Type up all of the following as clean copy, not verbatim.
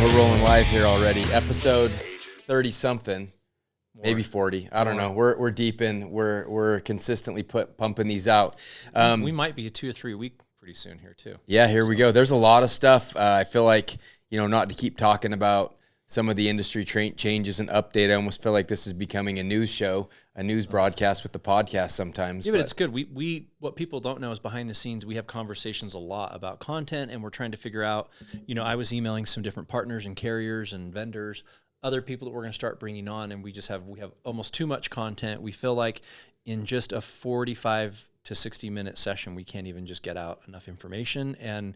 We're rolling live here already. Episode 30-something, maybe 40. I don't know. We're deep in. We're consistently pumping these out. We might be a 2 or 3 week pretty soon here too. Yeah, here we go. There's a lot of stuff. I feel like, not to keep talking about some of the industry changes and update. I almost feel like this is becoming a news show, a news broadcast with the podcast sometimes. Yeah, but it's good. We what people don't know is behind the scenes, we have conversations a lot about content, and we're trying to figure out, I was emailing some different partners and carriers and vendors, other people that we're going to start bringing on, and we have almost too much content. We feel like in just a 45 to 60 minute session, we can't even just get out enough information. And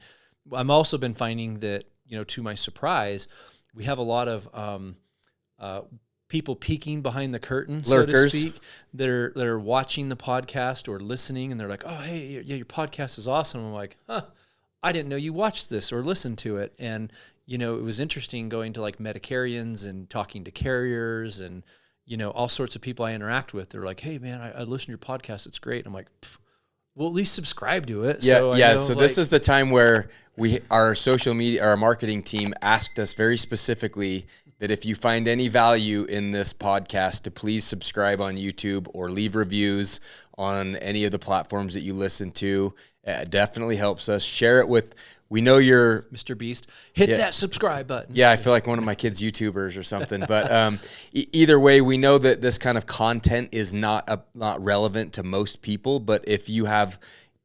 I'm also been finding that, to my surprise, we have a lot of people peeking behind the curtain, Lurkers, so to speak, that are watching the podcast or listening, and they're like, "Oh, hey, yeah, your podcast is awesome." I'm like, I didn't know you watched this or listened to it. And it was interesting going to like Medicarians and talking to carriers and all sorts of people I interact with. They're like, "Hey, man, I listen to your podcast. It's great." I'm like, well, at least subscribe to it. Yeah. So this is the time where our social media, our marketing team asked us very specifically that if you find any value in this podcast, to please subscribe on YouTube or leave reviews on any of the platforms that you listen to. It definitely helps us. Share it with. We know you're Mr. Beast. Hit that subscribe button. Yeah, I feel like one of my kids' YouTubers or something. But either way, we know that this kind of content is not relevant to most people. But if you have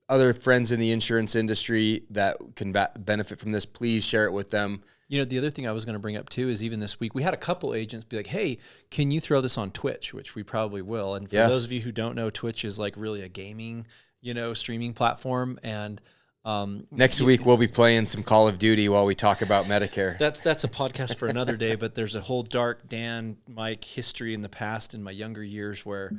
other friends in the insurance industry that can benefit from this, please share it with them. The other thing I was going to bring up too is even this week, we had a couple agents be like, "Hey, can you throw this on Twitch?" Which we probably will. And for those of you who don't know, Twitch is like really a gaming, streaming platform. And next week we'll be playing some Call of Duty while we talk about Medicare. That's a podcast for another day, but there's a whole dark Dan, Mike history in the past in my younger years where,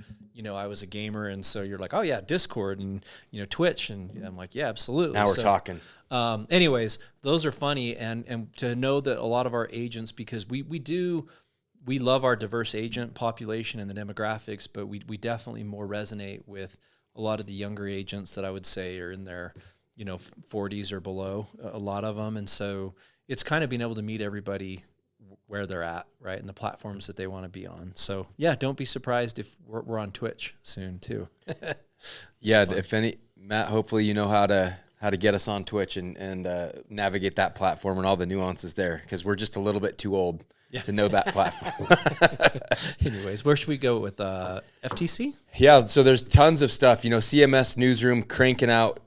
I was a gamer, and so you're like, "Oh yeah, Discord and Twitch," and I'm like, "Yeah, absolutely." Now we're talking. Anyways, those are funny, and to know that a lot of our agents, because we love our diverse agent population and the demographics, but we definitely more resonate with a lot of the younger agents that I would say are in their 40s or below, a lot of them. And so it's kind of being able to meet everybody where they're at, right, and the platforms that they want to be on. So yeah, don't be surprised if we're on Twitch soon too. Yeah, if any, Matt, hopefully you know how to get us on Twitch and navigate that platform and all the nuances there, because we're just a little bit too old to know that platform. Anyways, where should we go with FTC? Yeah, so there's tons of stuff. CMS Newsroom cranking out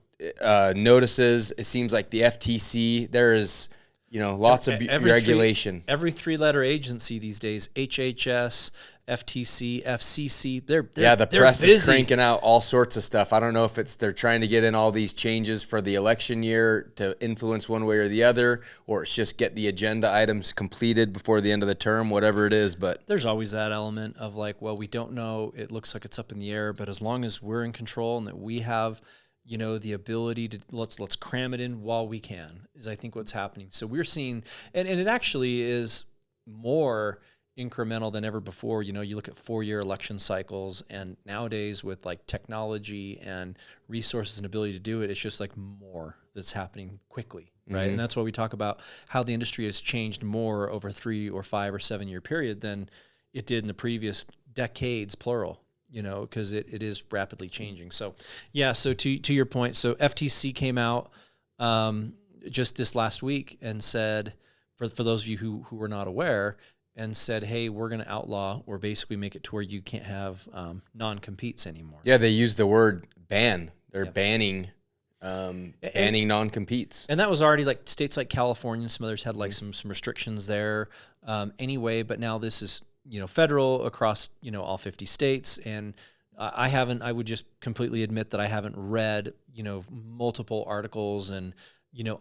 notices. It seems like the FTC, there is lots of regulation. Every three-letter agency these days: HHS, FTC, FCC. They're the press busy. Is cranking out all sorts of stuff. I don't know if they're trying to get in all these changes for the election year to influence one way or the other, or it's just get the agenda items completed before the end of the term, whatever it is. But there's always that element of like, well, we don't know. It looks like it's up in the air, but as long as we're in control and that we have the ability to let's cram it in while we can, is I think what's happening. So we're seeing, and it actually is more incremental than ever before. You look at 4-year election cycles, and nowadays with like technology and resources and ability to do it, it's just like more that's happening quickly, right? Mm-hmm. And that's why we talk about how the industry has changed more over 3 or 5 or 7 year period than it did in the previous decades, plural. Because it is rapidly changing. So, yeah, so to your point, so FTC came out just this last week and said, for those of you who were not aware, and said, hey, we're going to outlaw or basically make it to where you can't have non-competes anymore. Yeah, they used the word ban. They're banning non-competes. And that was already like states like California and some others had like some restrictions there anyway, but now this is federal across, all 50 states. And I would just completely admit that I haven't read, multiple articles. And,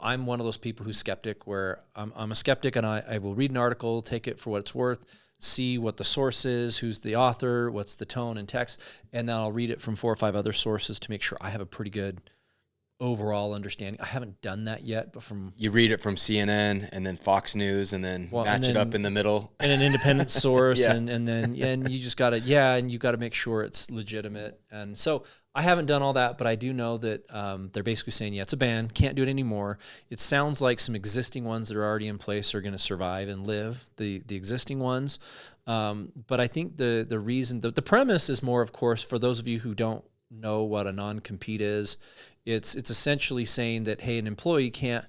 I'm one of those people who's skeptic, where I'm a skeptic, and I will read an article, take it for what it's worth, see what the source is, who's the author, what's the tone and text, and then I'll read it from 4 or 5 other sources to make sure I have a pretty good overall understanding. I haven't done that yet, but you read it from CNN and then Fox News and then match it up in the middle and an independent source. Yeah. and you just gotta, and you gotta make sure it's legitimate. And so I haven't done all that, but I do know that they're basically saying, it's a ban, can't do it anymore. It sounds like some existing ones that are already in place are going to survive and live, the existing ones. But I think the reason, the premise is more, of course, for those of you who don't know what a non-compete is, it's essentially saying that, hey, an employee can't,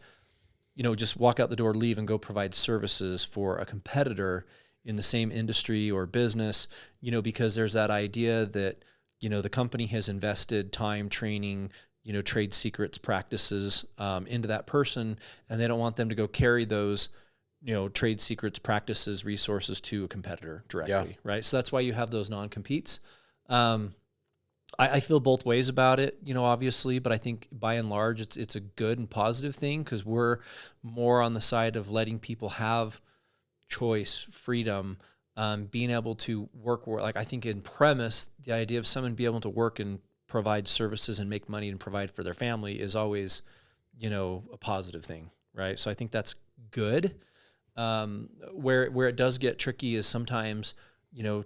just walk out the door, leave, and go provide services for a competitor in the same industry or business, because there's that idea that, the company has invested time, training, trade secrets practices into that person, and they don't want them to go carry those, trade secrets practices, resources to a competitor directly, right? So that's why you have those non-competes. I feel both ways about it, obviously, but I think by and large, it's a good and positive thing, because we're more on the side of letting people have choice, freedom, being able to work. Like, I think in premise, the idea of someone being able to work and provide services and make money and provide for their family is always, a positive thing, right? So I think that's good. Where it does get tricky is sometimes,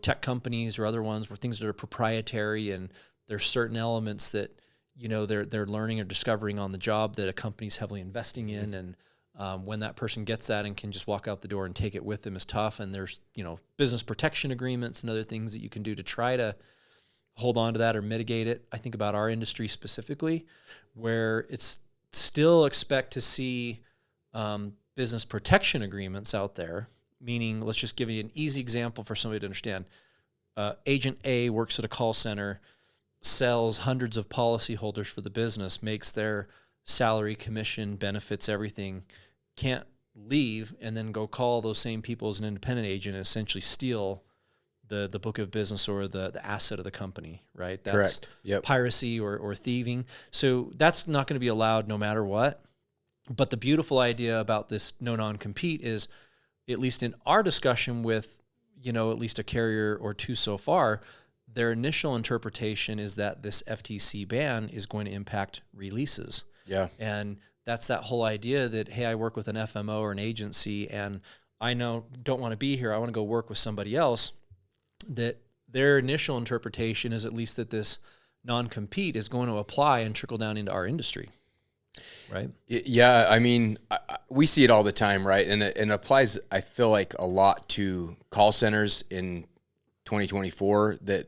tech companies or other ones where things that are proprietary, and there's certain elements that, they're learning or discovering on the job that a company's heavily investing in. And when that person gets that and can just walk out the door and take it with them is tough. And there's, business protection agreements and other things that you can do to try to hold on to that or mitigate it. I think about our industry specifically, where it's still expect to see business protection agreements out there, meaning, let's just give you an easy example for somebody to understand. Agent A works at a call center, sells hundreds of policyholders for the business, makes their salary, commission, benefits, everything, can't leave and then go call those same people as an independent agent and essentially steal the book of business or the asset of the company, right? That's correct. Yep. Piracy or thieving. So that's not going to be allowed no matter what. But the beautiful idea about this no non-compete is, at least in our discussion with, at least a carrier or two so far, their initial interpretation is that this FTC ban is going to impact releases. Yeah. And that's that whole idea that, hey, I work with an FMO or an agency and I don't want to be here, I want to go work with somebody else, that their initial interpretation is at least that this non-compete is going to apply and trickle down into our industry. Right. Yeah. I mean, we see it all the time, right? And it applies, I feel like, a lot to call centers in 2024 that,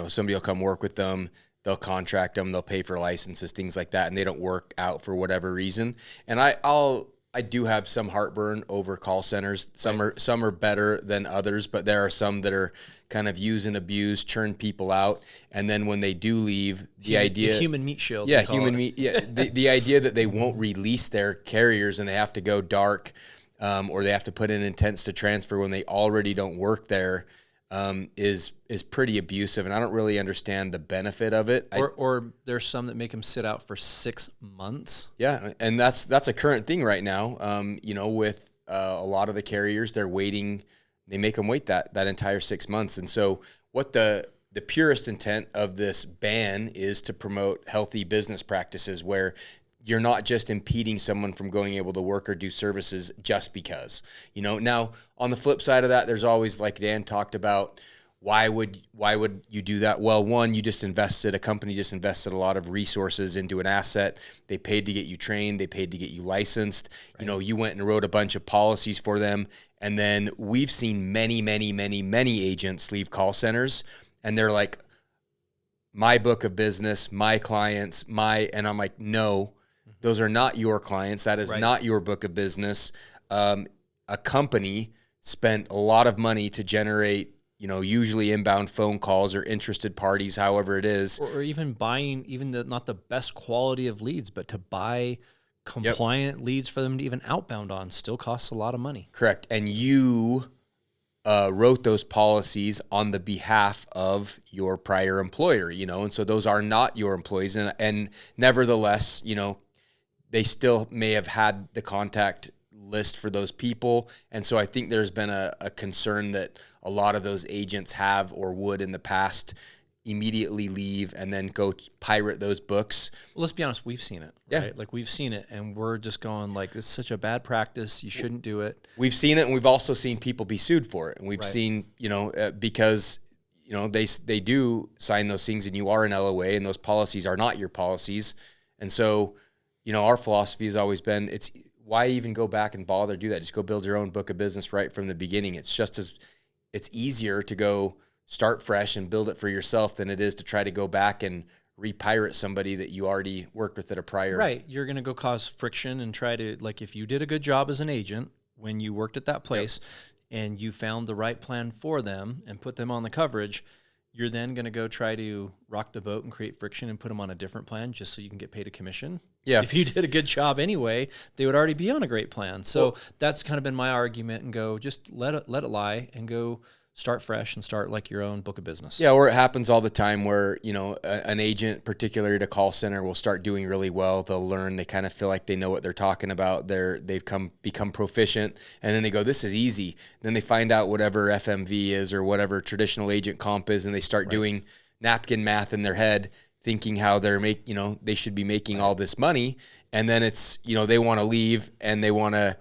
somebody will come work with them, they'll contract them, they'll pay for licenses, things like that, and they don't work out for whatever reason. And I do have some heartburn over call centers. Some are better than others, but there are some that are kind of use and abuse, churn people out, and then when they do leave, the human meat shield. Yeah, human meat. Yeah, the idea that they won't release their carriers and they have to go dark, or they have to put in intents to transfer when they already don't work there, is pretty abusive, and I don't really understand the benefit of it. Or there's some that make them sit out for 6 months. Yeah, and that's a current thing right now. With a lot of the carriers, they're waiting. They make them wait that entire 6 months. And so what the purest intent of this ban is to promote healthy business practices where you're not just impeding someone from going able to work or do services just because. Now on the flip side of that, there's always, like Dan talked about, why would you do that? Well, one, a company just invested a lot of resources into an asset. They paid to get you trained. They paid to get you licensed. Right. You went and wrote a bunch of policies for them. And then we've seen many, many, many, many agents leave call centers, and they're like, my book of business, my clients, and I'm like, no, those are not your clients. That is not your book of business. A company spent a lot of money to generate, usually inbound phone calls or interested parties, however it is. Or even buying, not the best quality of leads, but to buy compliant leads for them to even outbound on still costs a lot of money. Correct. And you wrote those policies on the behalf of your prior employer, and so those are not your employees. And nevertheless, they still may have had the contact list for those people. And so I think there's been a concern that a lot of those agents have or would in the past immediately leave and then go pirate those books. Well, let's be honest, we've seen it, right? Yeah. Like, we've seen it, and we're just going like, this is such a bad practice. You shouldn't do it. We've seen it, and we've also seen people be sued for it. And we've seen, because, they do sign those things, and you are an LOA, and those policies are not your policies. And so, our philosophy has always been, it's why even go back and bother do that? Just go build your own book of business right from the beginning. It's easier to go start fresh and build it for yourself than it is to try to go back and repirate somebody that you already worked with at a prior. Right. You're going to go cause friction and try to, like, if you did a good job as an agent when you worked at that place and you found the right plan for them and put them on the coverage, you're then going to go try to rock the boat and create friction and put them on a different plan just so you can get paid a commission. Yeah. If you did a good job anyway, they would already be on a great plan. So that's kind of been my argument, and go just let it lie and go start fresh and start like your own book of business. Yeah, or it happens all the time where, an agent, particularly at a call center, will start doing really well. They'll learn, they kind of feel like they know what they're talking about. They've become proficient, and then they go, this is easy. Then they find out whatever FMV is or whatever traditional agent comp is, and they start doing napkin math in their head, thinking how they should be making all this money. And then it's, they want to leave, and they want to,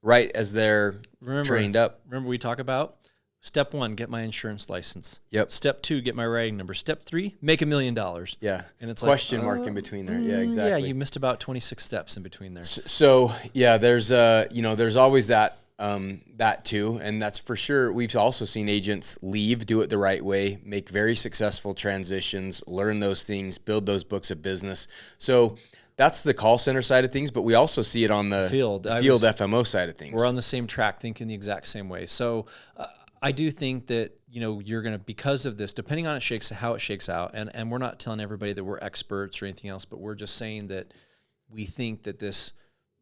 right as they're trained up. Remember we talk about step 1, get my insurance license. Yep. Step 2, get my writing number. Step 3, make $1 million. Yeah. And it's question mark in between there. Yeah, exactly. Yeah, you missed about 26 steps in between there. So yeah, there's always that too, and that's for sure. We've also seen agents leave, do it the right way, make very successful transitions, learn those things, build those books of business. So that's the call center side of things, but we also see it on the field FMO side of things. We're on the same track, thinking the exact same way. So I do think that, you're going to, because of this, depending on how it shakes out, and we're not telling everybody that we're experts or anything else, but we're just saying that we think that this,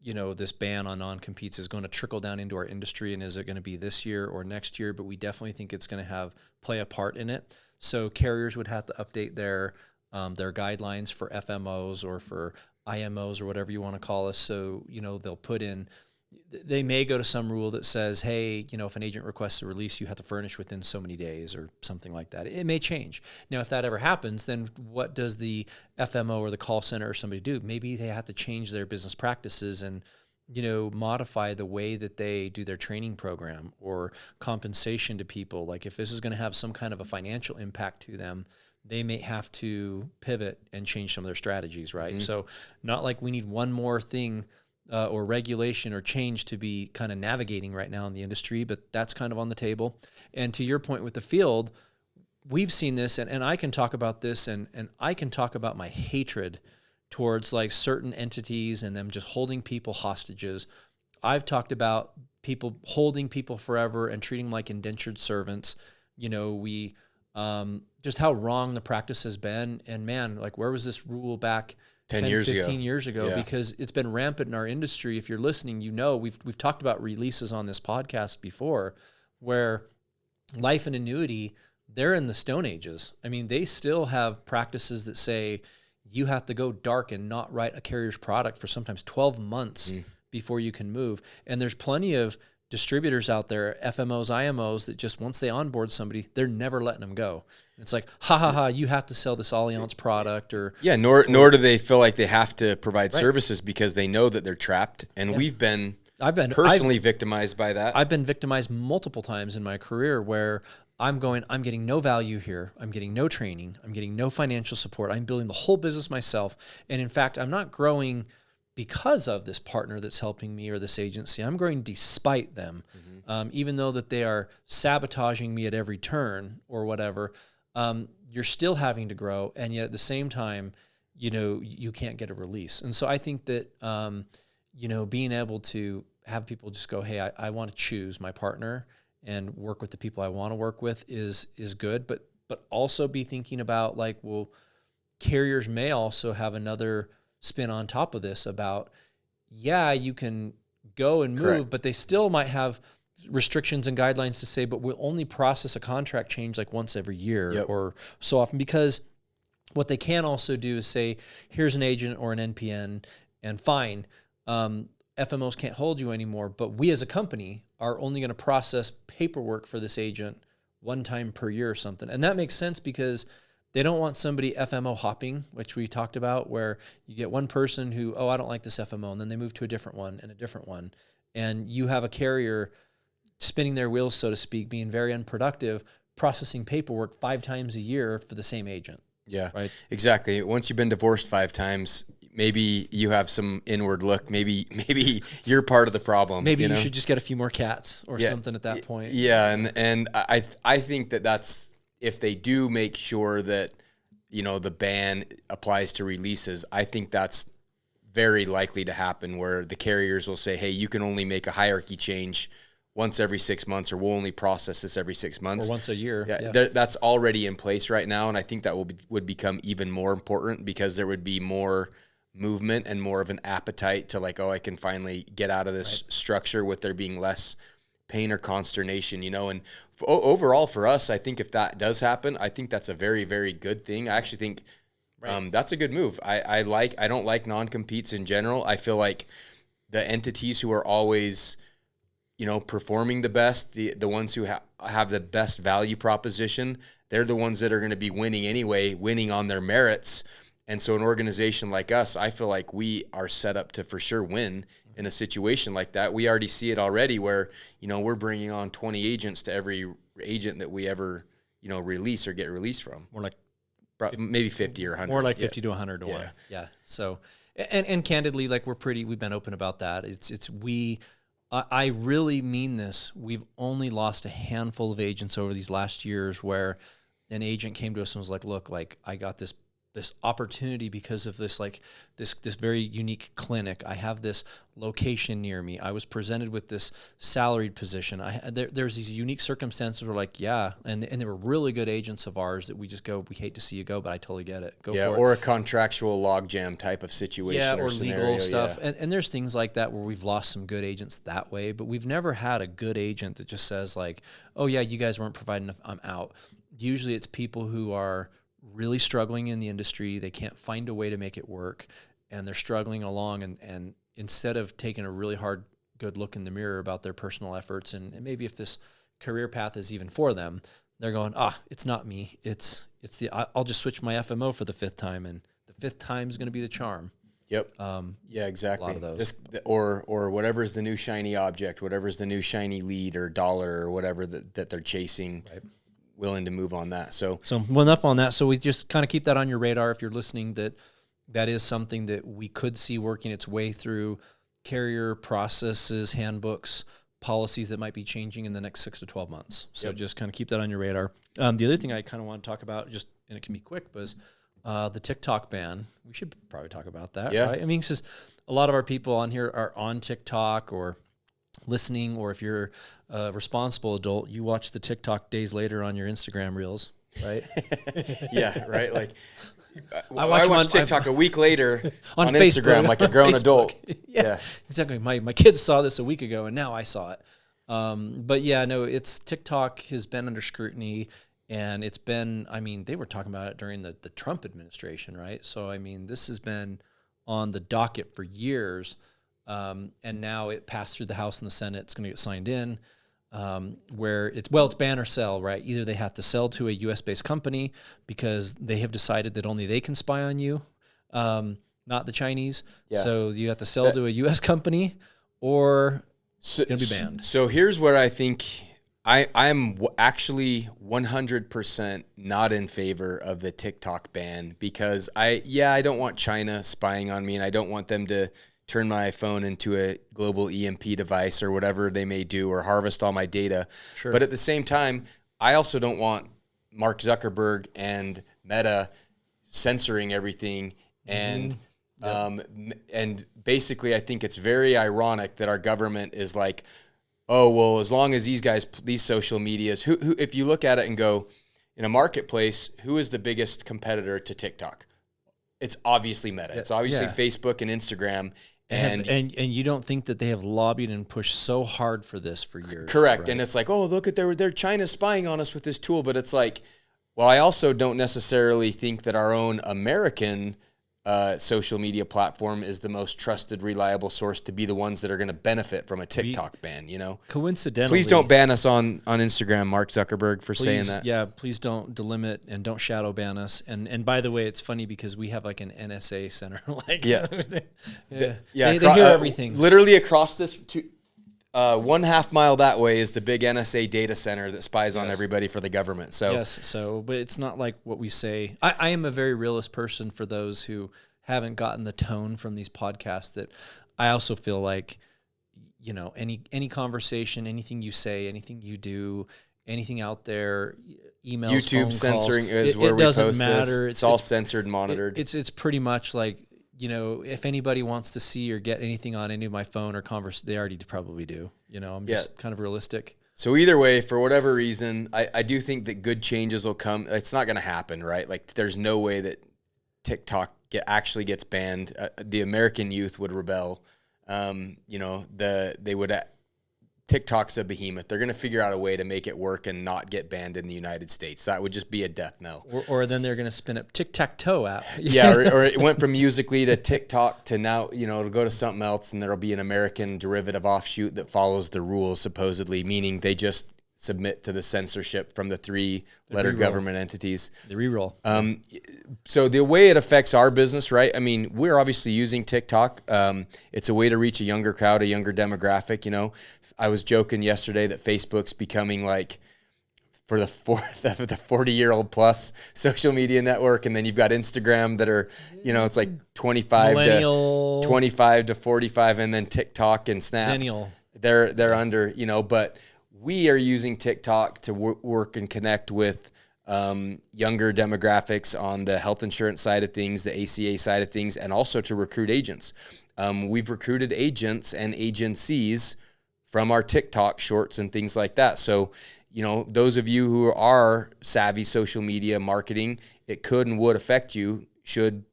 this ban on non-competes is going to trickle down into our industry. And is it going to be this year or next year? But we definitely think it's going to play a part in it. So carriers would have to update their guidelines for FMOs or for IMOs or whatever you want to call us. So, they'll put in, they may go to some rule that says, hey, if an agent requests a release, you have to furnish within so many days or something like that. It may change. Now, if that ever happens, then what does the FMO or the call center or somebody do? Maybe they have to change their business practices and, modify the way that they do their training program or compensation to people. Like, if this is going to have some kind of a financial impact to them, they may have to pivot and change some of their strategies, right? Mm-hmm. So not like we need one more thing or regulation or change to be kind of navigating right now in the industry, but that's kind of on the table. And to your point with the field, we've seen this, and I can talk about this, and I can talk about my hatred towards like certain entities and them just holding people hostages. I've talked about people holding people forever and treating them like indentured servants. We just how wrong the practice has been. And man, like, where was this rule back 10 15 years ago? Yeah. Because it's been rampant in our industry. If you're listening, we've talked about releases on this podcast before, where life and annuity, they're in the Stone Ages. I mean, they still have practices that say you have to go dark and not write a carrier's product for sometimes 12 months before you can move. And there's plenty of distributors out there, FMOs, IMOs, that just once they onboard somebody, they're never letting them go. It's like, you have to sell this Allianz product, or nor do they feel like they have to provide services because they know that they're trapped. And I've been personally victimized by that. I've been victimized multiple times in my career where I'm getting no value here. I'm getting no training. I'm getting no financial support. I'm building the whole business myself. And in fact, I'm not growing because of this partner that's helping me or this agency. I'm growing despite them, even though that they are sabotaging me at every turn or whatever. You're still having to grow, and yet at the same time, you can't get a release. And so I think that being able to have people just go, hey, I want to choose my partner and work with the people I want to work with is good, but also be thinking about like, well, carriers may also have another spin on top of this about, you can go and move, Correct. But they still might have restrictions and guidelines to say, but we'll only process a contract change like once every year or so often, because what they can also do is say, here's an agent or an NPN, and fine, FMOs can't hold you anymore, but we as a company are only going to process paperwork for this agent one time per year or something. And that makes sense because They don't want somebody FMO hopping, which we talked about, where you get one person who, I don't like this FMO, and then they move to a different one and a different one. And you have a carrier spinning their wheels, so to speak, being very unproductive, processing paperwork 5 times a year for the same agent. Yeah, right. Exactly. Once you've been divorced 5 times, maybe you have some inward look. Maybe you're part of the problem. Maybe you should just get a few more cats or something at that point. Yeah, and I think that's, if they do make sure that, the ban applies to releases, I think that's very likely to happen, where the carriers will say, hey, you can only make a hierarchy change once every 6 months, or we'll only process this every 6 months. Or once a year. Yeah. That's already in place right now, and I think that would become even more important, because there would be more movement and more of an appetite to I can finally get out of this structure with there being less pain or consternation, and overall for us, I think if that does happen, I think that's a very, very good thing. I actually think that's a good move. I don't like non-competes in general. I feel like the entities who are always, performing the best, the ones who have the best value proposition, they're the ones that are going to be winning anyway, winning on their merits. And so an organization like us, I feel like we are set up to for sure win in a situation like that. We already see it already where, we're bringing on 20 agents to every agent that we ever, release or get released from. More like maybe 50 or 100. More like 50 to 100 to 1. Yeah. So, and candidly, we've been open about that. I really mean this. We've only lost a handful of agents over these last years where an agent came to us and was like, look, I got this opportunity because of this, this very unique clinic. I have this location near me. I was presented with this salaried position. There's these unique circumstances where and they were really good agents of ours that we just go, we hate to see you go, but I totally get it. Go for it. Or a contractual logjam type of situation or scenario. Legal stuff. Yeah. And there's things like that where we've lost some good agents that way, but we've never had a good agent that just says oh yeah, you guys weren't providing enough, I'm out. Usually it's people who are really struggling in the industry. They can't find a way to make it work, and they're struggling along. And instead of taking a really hard, good look in the mirror about their personal efforts, and maybe if this career path is even for them, they're going, it's not me. I'll just switch my FMO for the 5th time, and the 5th time is going to be the charm. Yep. Yeah, exactly. A lot of those. Or whatever's the new shiny object, whatever's the new shiny lead or dollar or whatever that they're chasing. Right. Willing to move on that. So enough on that. So we just kind of keep that on your radar if you're listening, that is something that we could see working its way through carrier processes, handbooks, policies that might be changing in the next 6 to 12 months. So just kind of keep that on your radar. The other thing I kind of want to talk about, and it can be quick, was the TikTok ban. We should probably talk about that, right? I mean, because a lot of our people on here are on TikTok or listening, or if you're a responsible adult, you watch the TikTok days later on your Instagram reels, right? Yeah, right. I watch TikTok a week later on Instagram, like a grown Facebook. Adult. Yeah, exactly. My kids saw this a week ago, and now I saw it. But yeah, no, TikTok has been under scrutiny, and it's been, they were talking about it during the Trump administration, right? So, this has been on the docket for years. And now it passed through the House and the Senate. It's going to get signed in, where it's ban or sell, right? Either they have to sell to a U.S.-based company because they have decided that only they can spy on you, not the Chinese. Yeah. So you have to sell to a U.S. company, or it's going to be banned. So here's where I think I'm actually 100% not in favor of the TikTok ban, because I don't want China spying on me, and I don't want them to turn my phone into a global EMP device or whatever they may do, or harvest all my data. Sure. But at the same time, I also don't want Mark Zuckerberg and Meta censoring everything. And and basically, I think it's very ironic that our government is like, oh, well, as long as these social medias, who if you look at it and go, in a marketplace, who is the biggest competitor to TikTok? It's obviously Meta. It's obviously Facebook and Instagram. And you don't think that they have lobbied and pushed so hard for this for years? Correct. Right? And it's like, oh, look at they're China spying on us with this tool. But it's like, well, I also don't necessarily think that our own American social media platform is the most trusted, reliable source to be the ones that are going to benefit from a TikTok ban, Coincidentally. Please don't ban us on Instagram, Mark Zuckerberg, for saying that. Yeah, please don't delimit and don't shadow ban us. And by the way, it's funny because we have like an NSA center. Like, they hear everything. Literally across this 1/2 mile that way is the big NSA data center that spies on everybody for the government. So but it's not like what we say. I am a very realist person for those who haven't gotten the tone from these podcasts, that I also feel like, any conversation, anything you say, anything you do, anything out there, emails, YouTube censoring is where we post this. It's all censored and monitored. It's pretty much like, if anybody wants to see or get anything on any of my phone or converse, they already probably do. I'm just kind of realistic. So either way, for whatever reason, I do think that good changes will come. It's not going to happen, right? Like, there's no way that TikTok actually gets banned. The American youth would rebel. TikTok's a behemoth. They're going to figure out a way to make it work and not get banned in the United States. That would just be a death knell. Or then they're going to spin up tic-tac-toe app. Yeah, or it went from Musical.ly to TikTok to now, it'll go to something else, and there'll be an American derivative offshoot that follows the rules, supposedly, meaning they just submit to the censorship from the three-letter government entities. The reroll. So the way it affects our business, right? I mean, we're obviously using TikTok. It's a way to reach a younger crowd, a younger demographic. I was joking yesterday that Facebook's becoming like, for the 40-year-old plus social media network, and then you've got Instagram that are, it's like 25 to 45, and then TikTok and Snap. Zennial. They're under, but we are using TikTok to work and connect with younger demographics on the health insurance side of things, the ACA side of things, and also to recruit agents. We've recruited agents and agencies from our TikTok shorts and things like that. So, those of you who are savvy social media marketing, it could and would affect you should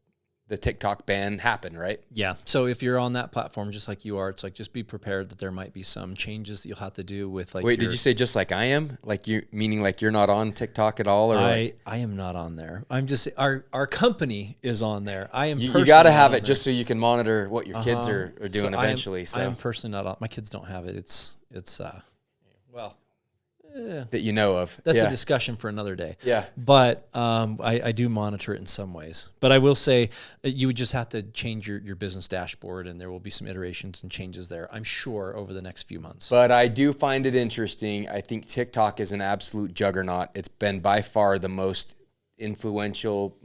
the TikTok ban happen, right? Yeah. So if you're on that platform, just like you are, it's like, just be prepared that there might be some changes that you'll have to do with like. Wait, did you say just like I am? Like you, meaning like you're not on TikTok at all? Or I am not on there. I'm just, our company is on there. I am. You got to have it just so you can monitor what your kids are doing eventually. I am personally not on. My kids don't have it. It's that you know of. That's a discussion for another day. Yeah. But I do monitor it in some ways. But I will say you would just have to change your business dashboard, and there will be some iterations and changes there, I'm sure, over the next few months. But I do find it interesting. I think TikTok is an absolute juggernaut. It's been by far the most influential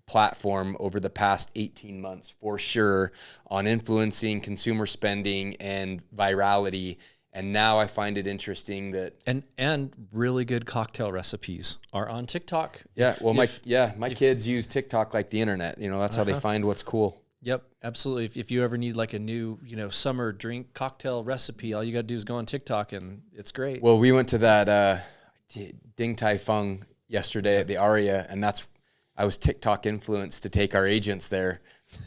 platform over the past 18 months, for sure, on influencing consumer spending and virality. And now I find it interesting that and really good cocktail recipes are on TikTok. Yeah, well, my kids use TikTok like the internet. That's how they find what's cool. Yep, absolutely. If you ever need like a new, summer drink cocktail recipe, all you got to do is go on TikTok, and it's great. Well, we went to that Ding Tai Fung yesterday at the Aria, and I was TikTok influenced to take our agents there,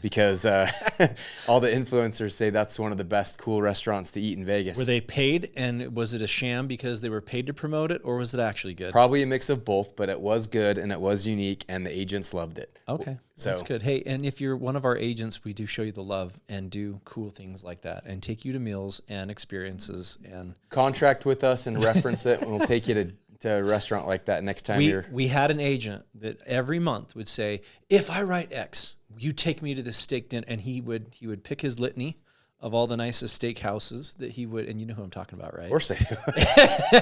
because all the influencers say that's one of the best cool restaurants to eat in Vegas. Were they paid, and was it a sham because they were paid to promote it, or was it actually good? Probably a mix of both, but it was good and it was unique, and the agents loved it. Okay, so that's good. Hey, and if you're one of our agents, we do show you the love and do cool things like that, and take you to meals and experiences, and contract with us and reference it, and we'll take you to a restaurant like that next time we had an agent that every month would say, if I write X, you take me to the steak dinner, and he would pick his litany of all the nicest steak houses that he would, and you know who I'm talking about, right? Of course I do.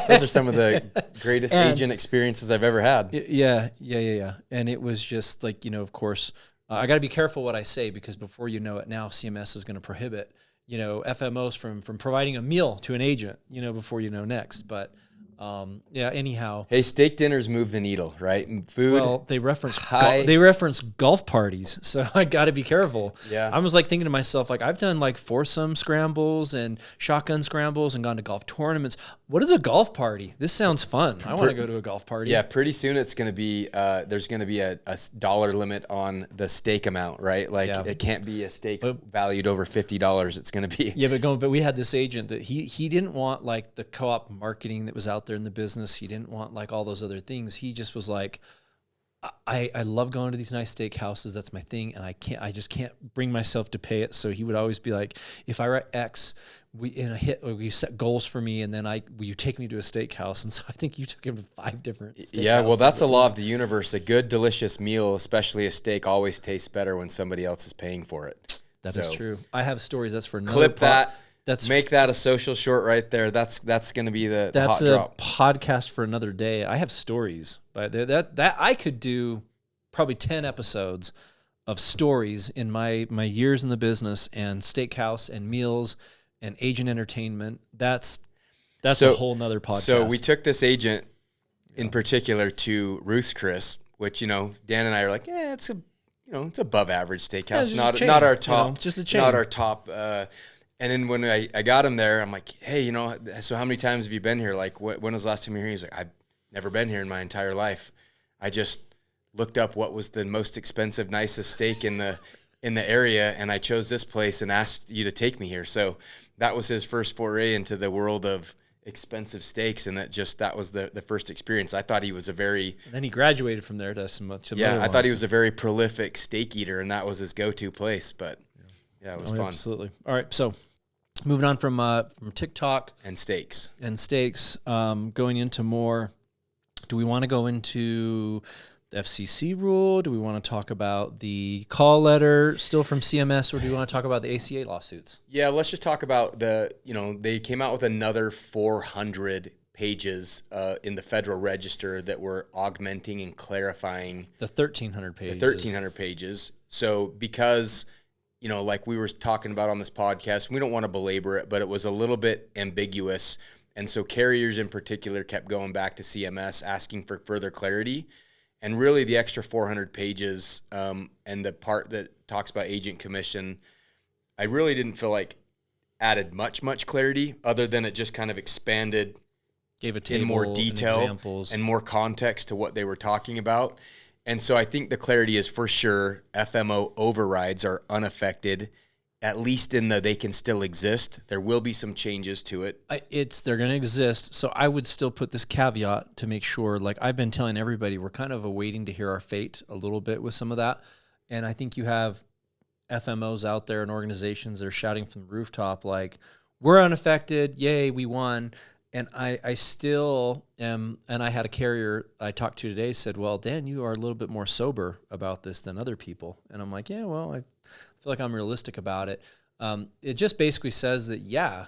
Those are some of the greatest agent experiences I've ever had. Yeah. And it was just like, of course, I got to be careful what I say, because before you know it, now CMS is going to prohibit, FMOs from providing a meal to an agent, before you know next. But anyhow. Hey, steak dinners move the needle, right? And food. Well, they reference golf parties, so I got to be careful. Yeah. I was like thinking to myself, like, I've done like foursome scrambles and shotgun scrambles and gone to golf tournaments. What is a golf party? This sounds fun. I want to go to a golf party. Yeah, pretty soon it's going to be, there's going to be a dollar limit on the steak amount, right? Like it can't be a steak valued over $50. It's going to be. Yeah, but we had this agent that he didn't want like the co-op marketing that was out there in the business. He didn't want like all those other things. He just was like, I love going to these nice steakhouses. That's my thing. And I just can't bring myself to pay it. So he would always be like, if I were at X, we set goals for me, and then will you take me to a steakhouse? And so I think you took him to 5 different steakhouses. Yeah, well, that's a law of the universe. A good, delicious meal, especially a steak, always tastes better when somebody else is paying for it. That is true. I have stories. That's for another clip that. Make that a social short right there. That's going to be the hot drop. That's a podcast for another day. I have stories, but that I could do probably 10 episodes of stories in my years in the business, and steakhouse and meals and agent entertainment. That's a whole nother podcast. So we took this agent in particular to Ruth's Chris, which, Dan and I are like, it's it's above average steakhouse, not our top, just a chain. Not our top. And then when I got him there, I'm like, hey, so how many times have you been here? Like, when was the last time you were here? He's like, I've never been here in my entire life. I just looked up what was the most expensive, nicest steak in the area, and I chose this place and asked you to take me here. So that was his first foray into the world of expensive steaks, and that was the first experience. I thought he was and then he graduated from there to some I thought he was a very prolific steak eater, and that was his go-to place. But it was fun. Absolutely. All right, so moving on from TikTok and steaks, going into more. Do we want to go into the FCC rule? Do we want to talk about the call letter still from CMS, or do we want to talk about the ACA lawsuits? Yeah, let's just talk about they came out with another 400 pages in the Federal Register that were augmenting and clarifying the 1,300 pages. The 1,300 pages. So because, like we were talking about on this podcast, we don't want to belabor it, but it was a little bit ambiguous. And so carriers in particular kept going back to CMS asking for further clarity. And really the extra 400 pages and the part that talks about agent commission, I really didn't feel like added much clarity, other than it just kind of expanded, gave a table, in more detail examples, and more context to what they were talking about. And so I think the clarity is for sure FMO overrides are unaffected, at least in they can still exist. There will be some changes to it. They're going to exist. So I would still put this caveat to make sure, like I've been telling everybody, we're kind of awaiting to hear our fate a little bit with some of that. And I think you have FMOs out there and organizations that are shouting from the rooftop, like, we're unaffected. Yay, we won. And I still am, and I had a carrier I talked to today said, well, Dan, you are a little bit more sober about this than other people. And I'm like, yeah, well, I feel like I'm realistic about it. It just basically says that,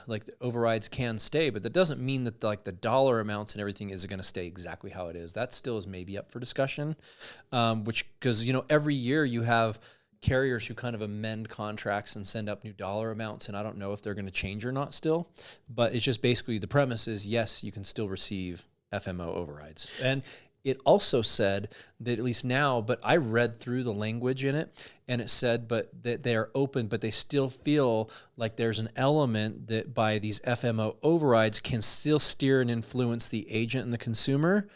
like the overrides can stay, but that doesn't mean that like the dollar amounts and everything is going to stay exactly how it is. That still is maybe up for discussion, because, every year you have carriers who kind of amend contracts and send up new dollar amounts, and I don't know if they're going to change or not still, but it's just basically the premise is, yes, you can still receive FMO overrides. And it also said that at least now, but I read through the language in it, and it said but that they are open, but they still feel like there's an element that by these FMO overrides can still steer and influence the agent and the consumer.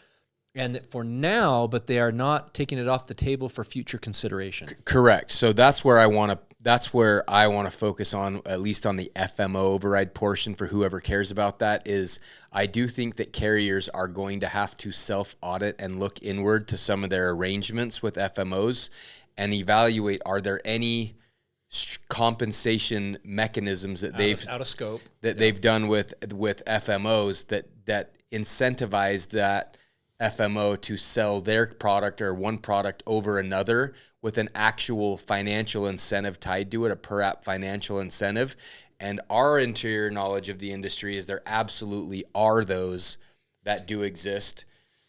And that for now, but they are not taking it off the table for future consideration. Correct. So that's where I want to focus on, at least on the FMO override portion for whoever cares about that. Is I do think that carriers are going to have to self-audit and look inward to some of their arrangements with FMOs and evaluate, are there any compensation mechanisms that out of scope that they've done with FMOs that incentivize that FMO to sell their product or one product over another with an actual financial incentive tied to it, a per app financial incentive. And our interior knowledge of the industry is there absolutely are those that do exist.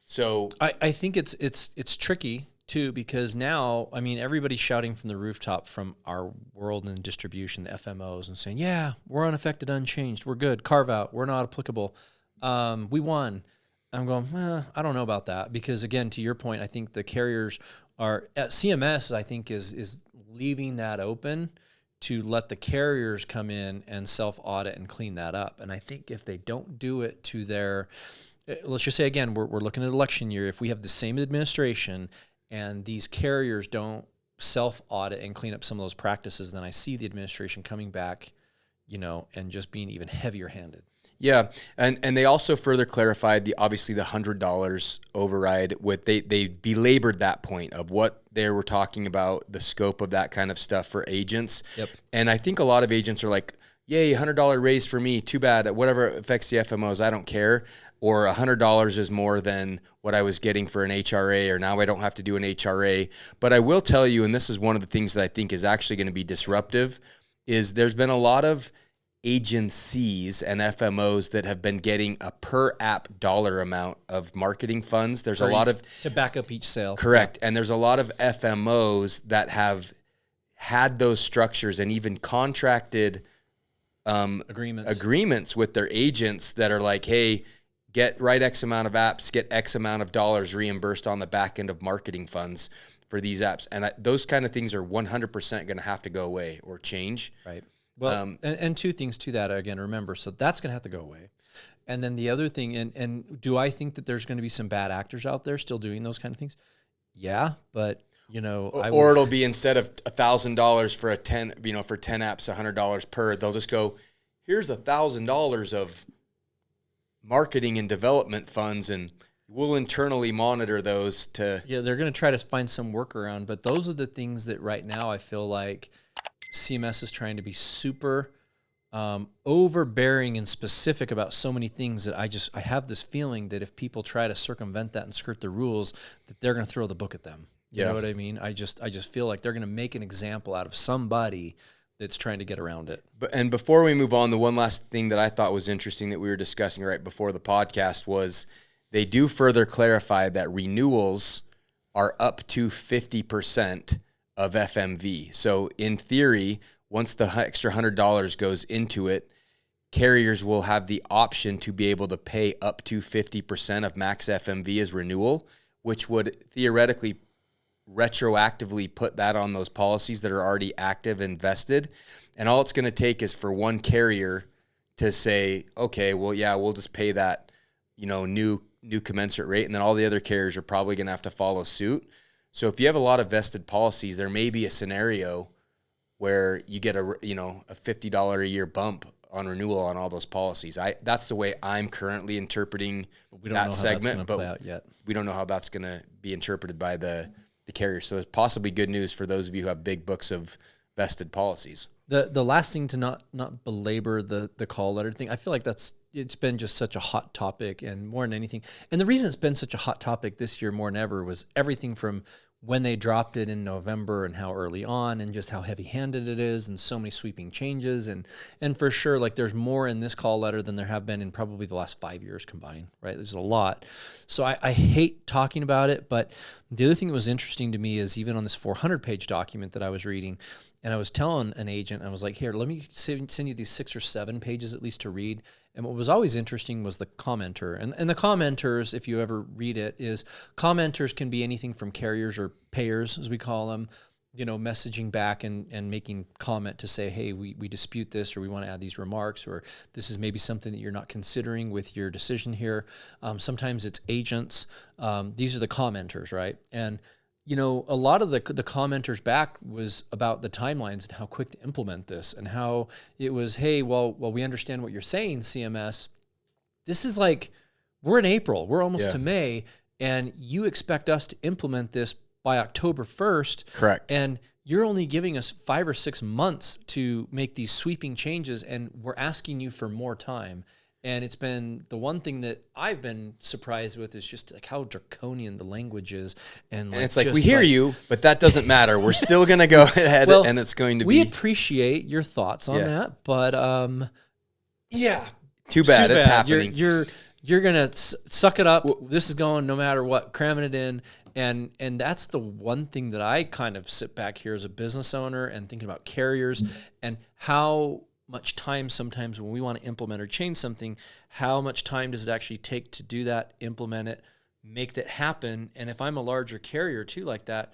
So I think it's tricky too, because now, I mean, everybody's shouting from the rooftop from our world and distribution, the FMOs, and saying, yeah, we're unaffected, unchanged, we're good, carve out, we're not applicable, we won. I'm going, I don't know about that, because again, to your point, I think the carriers are at CMS, I think is leaving that open to let the carriers come in and self-audit and clean that up. And I think if they don't do it to their, let's just say again, we're looking at election year. If we have the same administration and these carriers don't self-audit and clean up some of those practices, then I see the administration coming back, and just being even heavier handed. Yeah, and they also further clarified obviously the $100 override with they belabored that point of what they were talking about, the scope of that kind of stuff for agents. Yep. And I think a lot of agents are like, yay, $100 raise for me, too bad, whatever affects the FMOs, I don't care. Or $100 is more than what I was getting for an HRA, or now I don't have to do an HRA. But I will tell you, and this is one of the things that I think is actually going to be disruptive, is there's been a lot of agencies and FMOs that have been getting a per app dollar amount of marketing funds. There's a lot of to back up each sale. Correct. And there's a lot of FMOs that have had those structures and even contracted agreements with their agents that are like, hey, get X amount of apps, get X amount of dollars reimbursed on the back end of marketing funds for these apps. And those kind of things are 100% going to have to go away or change. Right. Well, and two things to that, again, remember, so that's going to have to go away. And then the other thing, and do I think that there's going to be some bad actors out there still doing those kind of things? Yeah, but, or it'll be instead of $1,000 for for 10 apps, $100 per, they'll just go, here's $1,000 of marketing and development funds, and we'll internally monitor those to... Yeah, they're going to try to find some workaround, but those are the things that right now I feel like CMS is trying to be super overbearing and specific about so many things that I have this feeling that if people try to circumvent that and skirt the rules, that they're going to throw the book at them. You know what I mean? I just feel like they're going to make an example out of somebody that's trying to get around it. And before we move on, the one last thing that I thought was interesting that we were discussing right before the podcast was they do further clarify that renewals are up to 50% of FMV. So in theory, once the extra $100 goes into it, carriers will have the option to be able to pay up to 50% of max FMV as renewal, which would theoretically retroactively put that on those policies that are already active and vested. And all it's going to take is for one carrier to say, okay, well, yeah, we'll just pay that, new commensurate rate. And then all the other carriers are probably going to have to follow suit. So if you have a lot of vested policies, there may be a scenario where you get a $50 a year bump on renewal on all those policies. That's the way I'm currently interpreting that segment, but we don't know how that's going to be interpreted by the carrier. So it's possibly good news for those of you who have big books of vested policies. The last thing to not belabor the call letter thing, I feel like it's been just such a hot topic, and more than anything. And the reason it's been such a hot topic this year more than ever was everything from when they dropped it in November and how early on and just how heavy-handed it is and so many sweeping changes. And for sure, like there's more in this call letter than there have been in probably the last 5 years combined, right? There's a lot. So I hate talking about it, but the other thing that was interesting to me is even on this 400-page document that I was reading, and I was telling an agent, I was like, here, let me send you these 6 or 7 pages at least to read. And what was always interesting was the commenter. And the commenters, if you ever read it, is commenters can be anything from carriers or payers, as we call them, messaging back and making comment to say, hey, we dispute this, or we want to add these remarks, or this is maybe something that you're not considering with your decision here. Sometimes it's agents. These are the commenters, right? And a lot of the commenters back was about the timelines and how quick to implement this, and how it was, hey, well, we understand what you're saying, CMS. This is like, we're in April, we're almost to May, and you expect us to implement this by October 1st. Correct. And you're only giving us 5 or 6 months to make these sweeping changes, and we're asking you for more time. And it's been the one thing that I've been surprised with is just like how draconian the language is. And it's like, we hear you, but that doesn't matter. We're still going to go ahead and it's going to be. We appreciate your thoughts on that, but too bad. It's happening. You're going to suck it up. This is going no matter what, cramming it in. And that's the one thing that I kind of sit back here as a business owner and thinking about carriers and how much time sometimes when we want to implement or change something, how much time does it actually take to do that, implement it, make that happen? And if I'm a larger carrier too like that,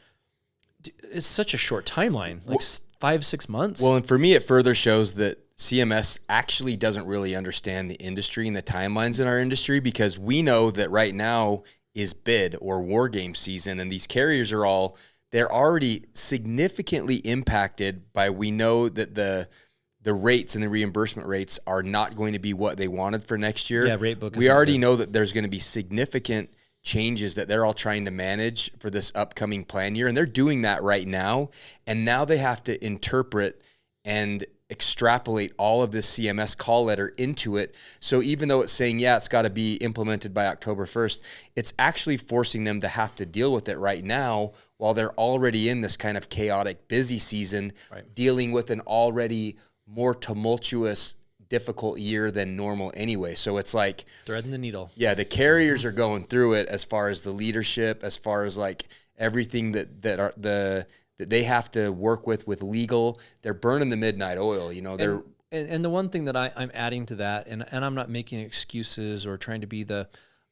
it's such a short timeline, like 5-6 months. Well, and for me, it further shows that CMS actually doesn't really understand the industry and the timelines in our industry, because we know that right now is bid or war game season, and these carriers they're already significantly impacted by, we know that the the rates and the reimbursement rates are not going to be what they wanted for next year. Yeah, rate book. We already know that there's going to be significant changes that they're all trying to manage for this upcoming plan year, and they're doing that right now. And now they have to interpret and extrapolate all of this CMS call letter into it. So even though it's saying, yeah, it's got to be implemented by October 1st, it's actually forcing them to have to deal with it right now while they're already in this kind of chaotic, busy season, dealing with an already more tumultuous, difficult year than normal anyway. So it's like threading the needle. Yeah, the carriers are going through it as far as the leadership, as far as like everything that they have to work with legal. They're burning the midnight oil, you know. And the one thing that I'm adding to that, and I'm not making excuses or trying to be the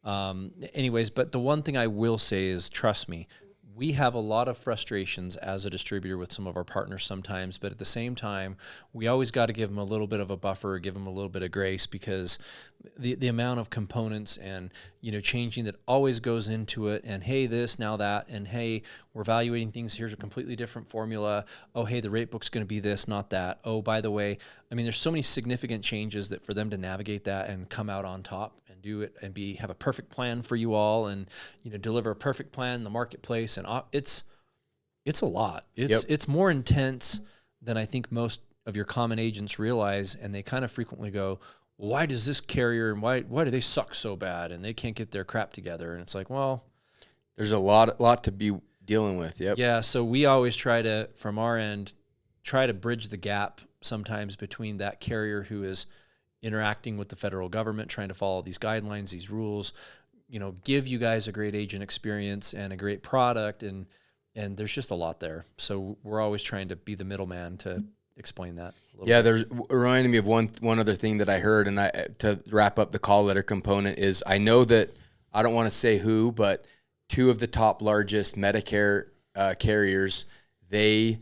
anyways, but the one thing I will say is, trust me, we have a lot of frustrations as a distributor with some of our partners sometimes, but at the same time, we always got to give them a little bit of a buffer, give them a little bit of grace, because the amount of components and, you know, changing that always goes into it. And hey, this, now that, and hey, we're evaluating things. Here's a completely different formula. Oh, hey, the rate book's going to be this, not that. Oh, by the way, I mean, there's so many significant changes that for them to navigate that and come out on top and do it and have a perfect plan for you all, and, you know, deliver a perfect plan in the marketplace. And it's a lot. It's more intense than I think most of your common agents realize. And they kind of frequently go, why does this carrier, and why do they suck so bad and they can't get their crap together? And it's like, well, there's a lot to be dealing with. Yep. Yeah. So we always try to, from our end, try to bridge the gap sometimes between that carrier who is interacting with the federal government, trying to follow these guidelines, these rules, you know, give you guys a great agent experience and a great product. And there's just a lot there. So we're always trying to be the middleman to explain that a little bit. There's reminding me of one other thing that I heard, and to wrap up the call letter component is, I know that, I don't want to say who, but two of the top largest Medicare carriers, they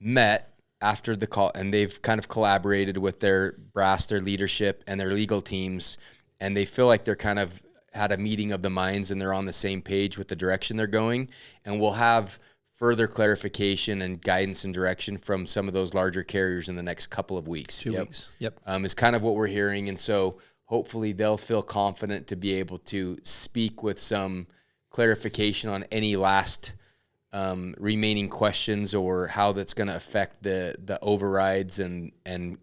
met after the call, and they've kind of collaborated with their brass, their leadership, and their legal teams, and they feel like they're kind of had a meeting of the minds, and they're on the same page with the direction they're going, and we'll have further clarification and guidance and direction from some of those larger carriers in the next couple of weeks. 2 weeks. Yep. Is kind of what we're hearing, and so hopefully they'll feel confident to be able to speak with some clarification on any last remaining questions, or how that's going to affect the overrides and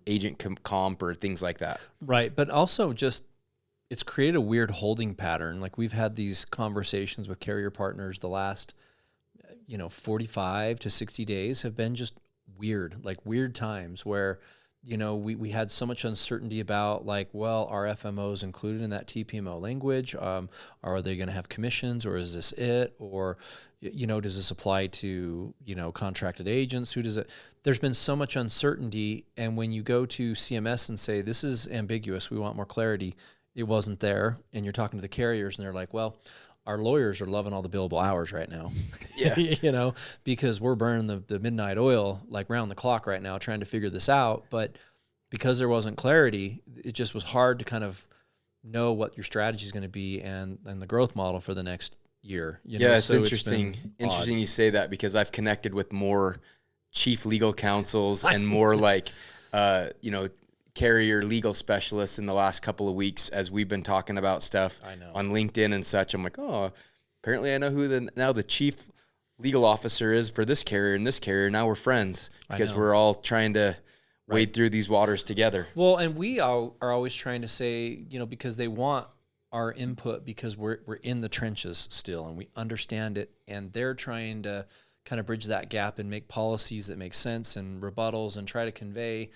agent comp or things like that. Right, but also just, it's created a weird holding pattern. Like, we've had these conversations with carrier partners the last, 45 to 60 days have been just weird, like weird times where, we had so much uncertainty about, like, well, are FMOs included in that TPMO language? Are they going to have commissions, or is this it? Or, does this apply to, contracted agents? Who does it? There's been so much uncertainty. And when you go to CMS and say, this is ambiguous, we want more clarity, it wasn't there. And you're talking to the carriers and they're like, well, our lawyers are loving all the billable hours right now. Yeah. Because we're burning the midnight oil, like, round the clock right now, trying to figure this out. But because there wasn't clarity, it just was hard to kind of know what your strategy is going to be and the growth model for the next year. It's so interesting. Interesting you say that, because I've connected with more chief legal counsels and more like, carrier legal specialists in the last couple of weeks as we've been talking about stuff on LinkedIn and such. I'm like, oh, apparently I know who the chief legal officer is for this carrier and this carrier. Now we're friends because we're all trying to wade through these waters together. Well, and we are always trying to say, because they want our input, because we're in the trenches still and we understand it, and they're trying to kind of bridge that gap and make policies that make sense and rebuttals and try to convey,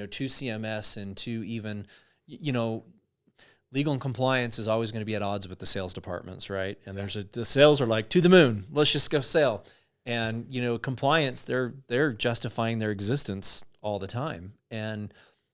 to CMS and to even, legal and compliance is always going to be at odds with the sales departments, right? And the sales are like, to the moon, let's just go sell. And, compliance, they're justifying their existence all the time. And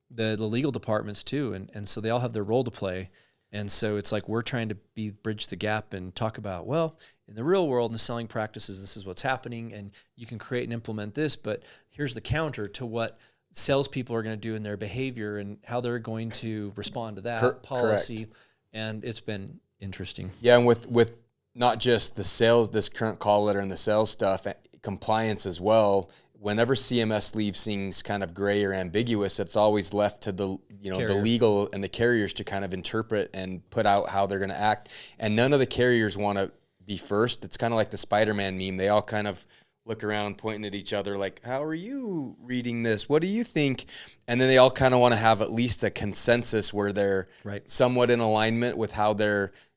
the legal departments too. And so they all have their role to play. And so it's like, we're trying to bridge the gap and talk about, well, in the real world, in the selling practices, this is what's happening, and you can create and implement this, but here's the counter to what salespeople are going to do in their behavior and how they're going to respond to that policy. Correct. And it's been interesting. Yeah, and with not just the sales, this current call letter and the sales stuff, compliance as well, whenever CMS leaves things kind of gray or ambiguous, it's always left to the the legal and the carriers to kind of interpret and put out how they're going to act. And none of the carriers want to be first. It's kind of like the Spider-Man meme. They all kind of look around pointing at each other like, how are you reading this? What do you think? And then they all kind of want to have at least a consensus where they're somewhat in alignment with how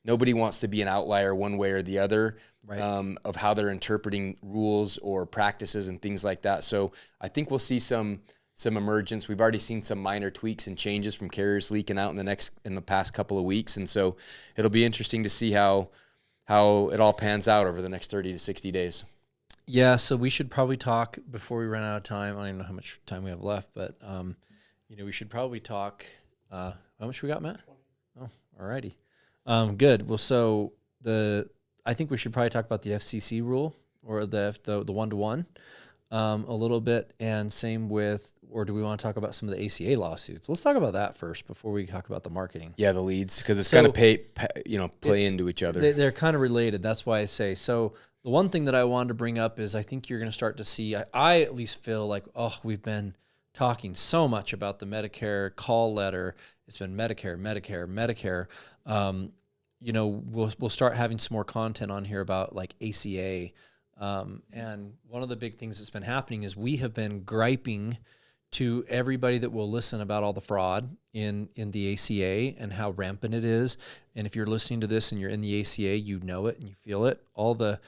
nobody wants to be an outlier one way or the other. Of how they're interpreting rules or practices and things like that. So I think we'll see some emergence. We've already seen some minor tweaks and changes from carriers leaking out in the past couple of weeks. And so it'll be interesting to see how it all pans out over the next 30 to 60 days. Yeah, so we should probably talk before we run out of time. I don't know how much time we have left, but we should probably talk. How much we got, Matt? 20. Oh, alrighty. Good. Well, so I think we should probably talk about the FCC rule or the 1-to-1 a little bit, and same with, or do we want to talk about some of the ACA lawsuits? Let's talk about that first before we talk about the marketing. Yeah, the leads, because it's going to play into each other. They're kind of related. That's why I say. So the one thing that I wanted to bring up is I think you're going to start to see, I at least feel like, we've been talking so much about the Medicare call letter. It's been Medicare. We'll start having some more content on here about like ACA. And one of the big things that's been happening is we have been griping to everybody that will listen about all the fraud in the ACA and how rampant it is. And if you're listening to this and you're in the ACA, you know it and you feel it. All the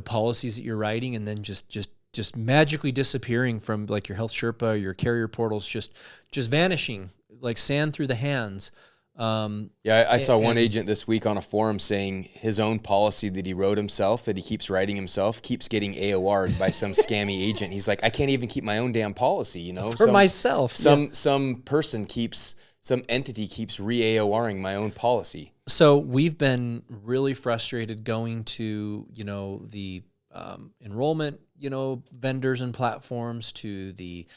policies that you're writing and then just magically disappearing from like your Health Sherpa, your carrier portals, just vanishing like sand through the hands. I saw one agent this week on a forum saying his own policy that he wrote himself, that he keeps writing himself, keeps getting AOR'd by some scammy agent. He's like, I can't even keep my own damn policy, For myself. Some entity keeps re-AORing my own policy. So we've been really frustrated going to, the enrollment, vendors and platforms, to the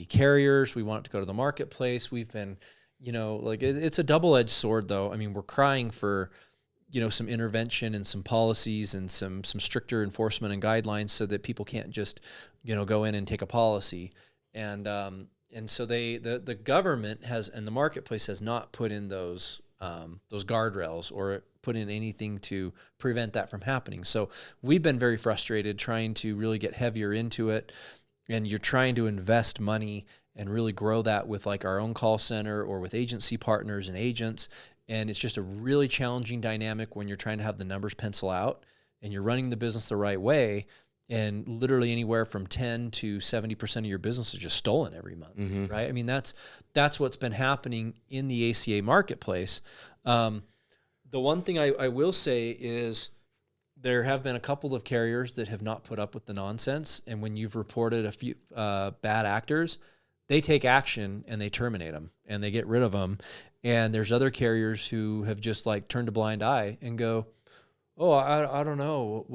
carriers. We want it to go to the marketplace. We've been... it's a double-edged sword, though. I mean, we're crying for, some intervention and some policies and some stricter enforcement and guidelines so that people can't just, go in and take a policy. And so the government has, and the marketplace has not put in those guardrails or put in anything to prevent that from happening. So we've been very frustrated trying to really get heavier into it. And you're trying to invest money and really grow that with like our own call center or with agency partners and agents. And it's just a really challenging dynamic when you're trying to have the numbers pencil out and you're running the business the right way. And literally anywhere from 10 to 70% of your business is just stolen every month, right? I mean, that's what's been happening in the ACA marketplace. The one thing I will say is there have been a couple of carriers that have not put up with the nonsense. And when you've reported a few bad actors, they take action and they terminate them and they get rid of them. And there's other carriers who have just like turned a blind eye and go, I don't know.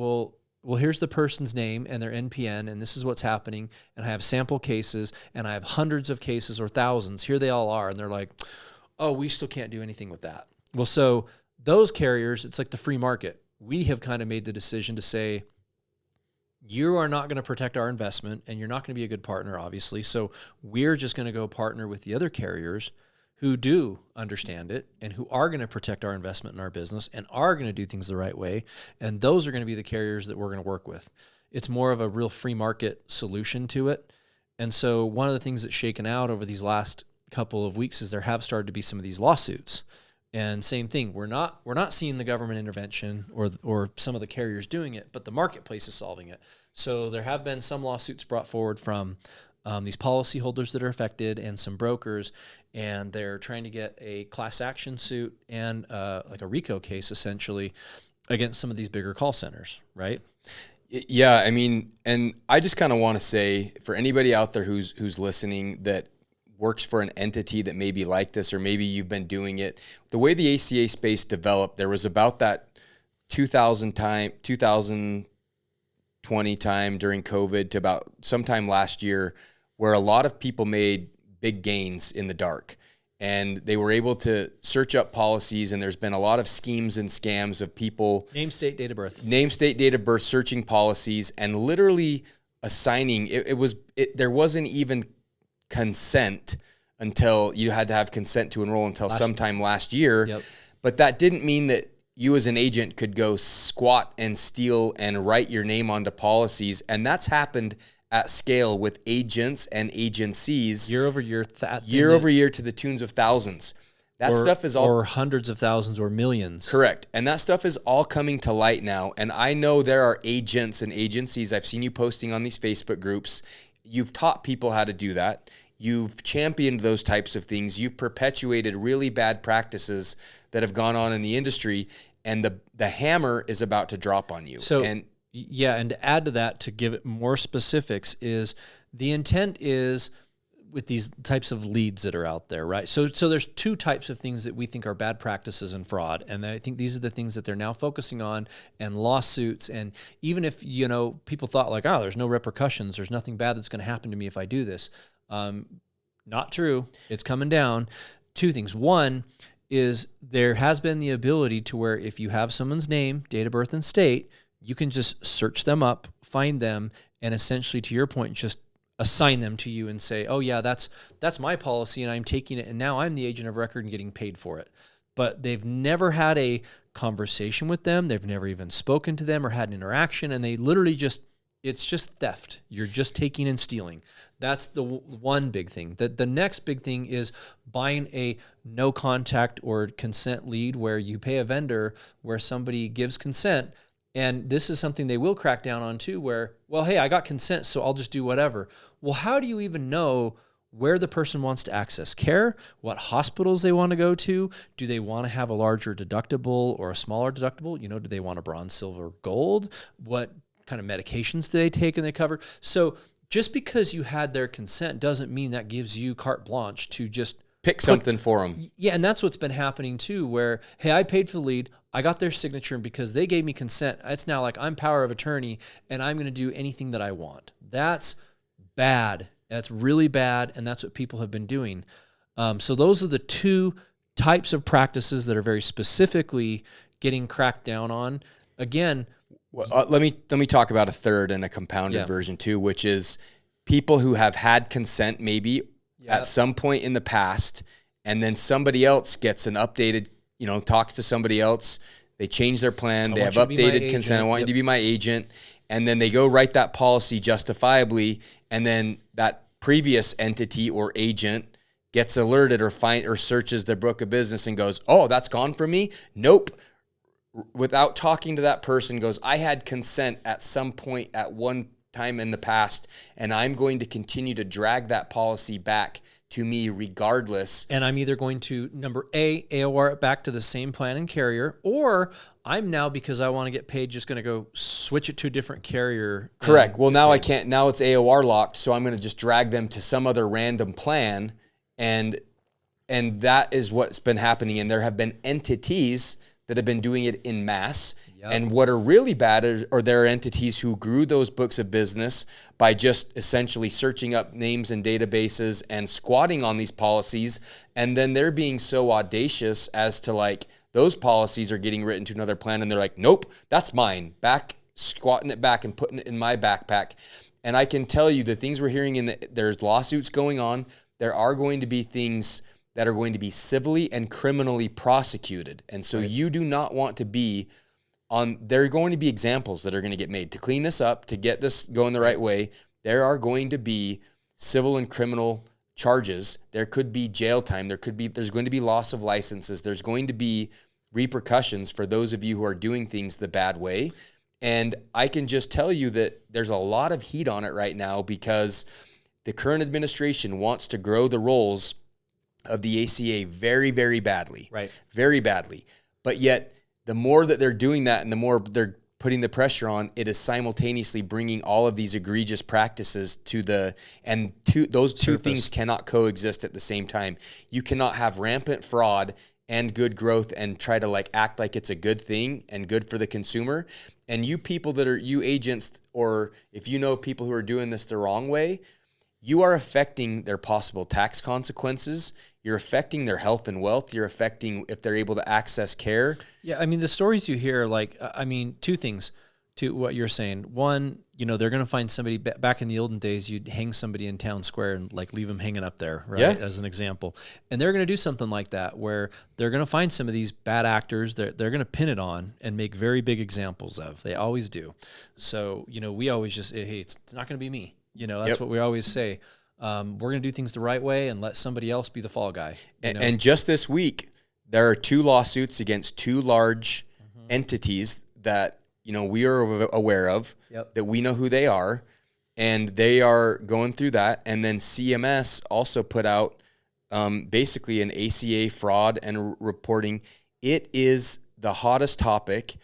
Well, here's the person's name and their NPN, and this is what's happening. And I have sample cases, and I have hundreds of cases or thousands. Here they all are. And they're like, we still can't do anything with that. Well, so those carriers, it's like the free market. We have kind of made the decision to say, you are not going to protect our investment, and you're not going to be a good partner, obviously. So we're just going to go partner with the other carriers who do understand it and who are going to protect our investment in our business and are going to do things the right way. And those are going to be the carriers that we're going to work with. It's more of a real free market solution to it. And so one of the things that's shaken out over these last couple of weeks is there have started to be some of these lawsuits. And same thing, we're not seeing the government intervention or some of the carriers doing it, but the marketplace is solving it. So there have been some lawsuits brought forward from these policyholders that are affected and some brokers, and they're trying to get a class action suit and like a RICO case essentially against some of these bigger call centers, right? Yeah, I mean, and I just kind of want to say for anybody out there who's listening that works for an entity that may be like this, or maybe you've been doing it, the way the ACA space developed, there was about that 2020 time during COVID to about sometime last year where a lot of people made big gains in the dark. And they were able to search up policies, and there's been a lot of schemes and scams of people. Name, state, date of birth, searching policies, and literally assigning, there wasn't even consent until you had to have consent to enroll until sometime last year. Yep. But that didn't mean that you as an agent could go squat and steal and write your name onto policies. And that's happened at scale with agents and agencies year over year, over year to the tunes of thousands. That stuff is all, or hundreds of thousands or millions. Correct. And that stuff is all coming to light now. And I know there are agents and agencies. I've seen you posting on these Facebook groups. You've taught people how to do that. You've championed those types of things. You've perpetuated really bad practices that have gone on in the industry, and the hammer is about to drop on you. So, and to add to that, to give it more specifics, is the intent is with these types of leads that are out there, right? So there's two types of things that we think are bad practices and fraud, and I think these are the things that they're now focusing on, and lawsuits. And even if people thought like, oh, there's no repercussions, there's nothing bad that's going to happen to me if I do this. Not true. It's coming down. Two things. One is there has been the ability to where if you have someone's name, date of birth, and state, you can just search them up, find them, and essentially, to your point, just assign them to you and say, oh yeah, that's my policy and I'm taking it, and now I'm the agent of record and getting paid for it. But they've never had a conversation with them. They've never even spoken to them or had an interaction, and they literally it's just theft. You're just taking and stealing. That's the one big thing. The next big thing is buying a no contact or consent lead where you pay a vendor where somebody gives consent. And this is something they will crack down on too, where, well, hey, I got consent, so I'll just do whatever. Well, how do you even know where the person wants to access care, what hospitals they want to go to? Do they want to have a larger deductible or a smaller deductible? Do they want a bronze, silver, gold? What kind of medications do they take and they cover? So just because you had their consent doesn't mean that gives you carte blanche to just pick something for them. Yeah, and that's what's been happening too, where, hey, I paid for the lead, I got their signature, and because they gave me consent, it's now like I'm power of attorney, and I'm going to do anything that I want. That's bad. That's really bad, and that's what people have been doing. So those are the two types of practices that are very specifically getting cracked down on. Again, let me talk about a third and a compounded version too, which is people who have had consent maybe at some point in the past, and then somebody else gets an updated, talks to somebody else, they change their plan, they have updated consent, I want you to be my agent, and then they go write that policy justifiably, and then that previous entity or agent gets alerted or searches their book of business and goes, oh, that's gone from me? Nope. Without talking to that person, goes, I had consent at some point at one time in the past, and I'm going to continue to drag that policy back to me regardless. And I'm either going to, number A, AOR it back to the same plan and carrier, or I'm now, because I want to get paid, just going to go switch it to a different carrier. Correct. Well, now I can't. Now it's AOR locked, so I'm going to just drag them to some other random plan, and that is what's been happening. And there have been entities that have been doing it in mass. Yep. And what are really bad are there are entities who grew those books of business by just essentially searching up names and databases and squatting on these policies. And then they're being so audacious as to like, those policies are getting written to another plan, and they're like, nope, that's mine. Back, squatting it back and putting it in my backpack. And I can tell you the things we're hearing there's lawsuits going on. There are going to be things that are going to be civilly and criminally prosecuted. And so you do not want to be there are going to be examples that are going to get made. To clean this up, to get this going the right way, there are going to be civil and criminal charges. There could be jail time. There's going to be loss of licenses. There's going to be repercussions for those of you who are doing things the bad way. And I can just tell you that there's a lot of heat on it right now because the current administration wants to grow the roles of the ACA very, very badly. Right. Very badly. But yet, the more that they're doing that and the more they're putting the pressure on, it is simultaneously bringing all of these egregious practices those two things cannot coexist at the same time. You cannot have rampant fraud and good growth and try to act like it's a good thing and good for the consumer. And you people you agents, or if you know people who are doing this the wrong way, you are affecting their possible tax consequences. You're affecting their health and wealth. You're affecting if they're able to access care. Yeah, I mean, the stories you hear, two things to what you're saying. One, they're going to find somebody back in the olden days. You'd hang somebody in town square and like leave them hanging up there, right? Yeah. As an example. And they're going to do something like that where they're going to find some of these bad actors. They're going to pin it on and make very big examples of. They always do. So, we always just, hey, it's not going to be me. That's what we always say. We're going to do things the right way and let somebody else be the fall guy. And just this week, there are 2 lawsuits against 2 large entities that we are aware of, that we know who they are, and they are going through that. And then CMS also put out basically an ACA fraud and reporting. It is the hottest topic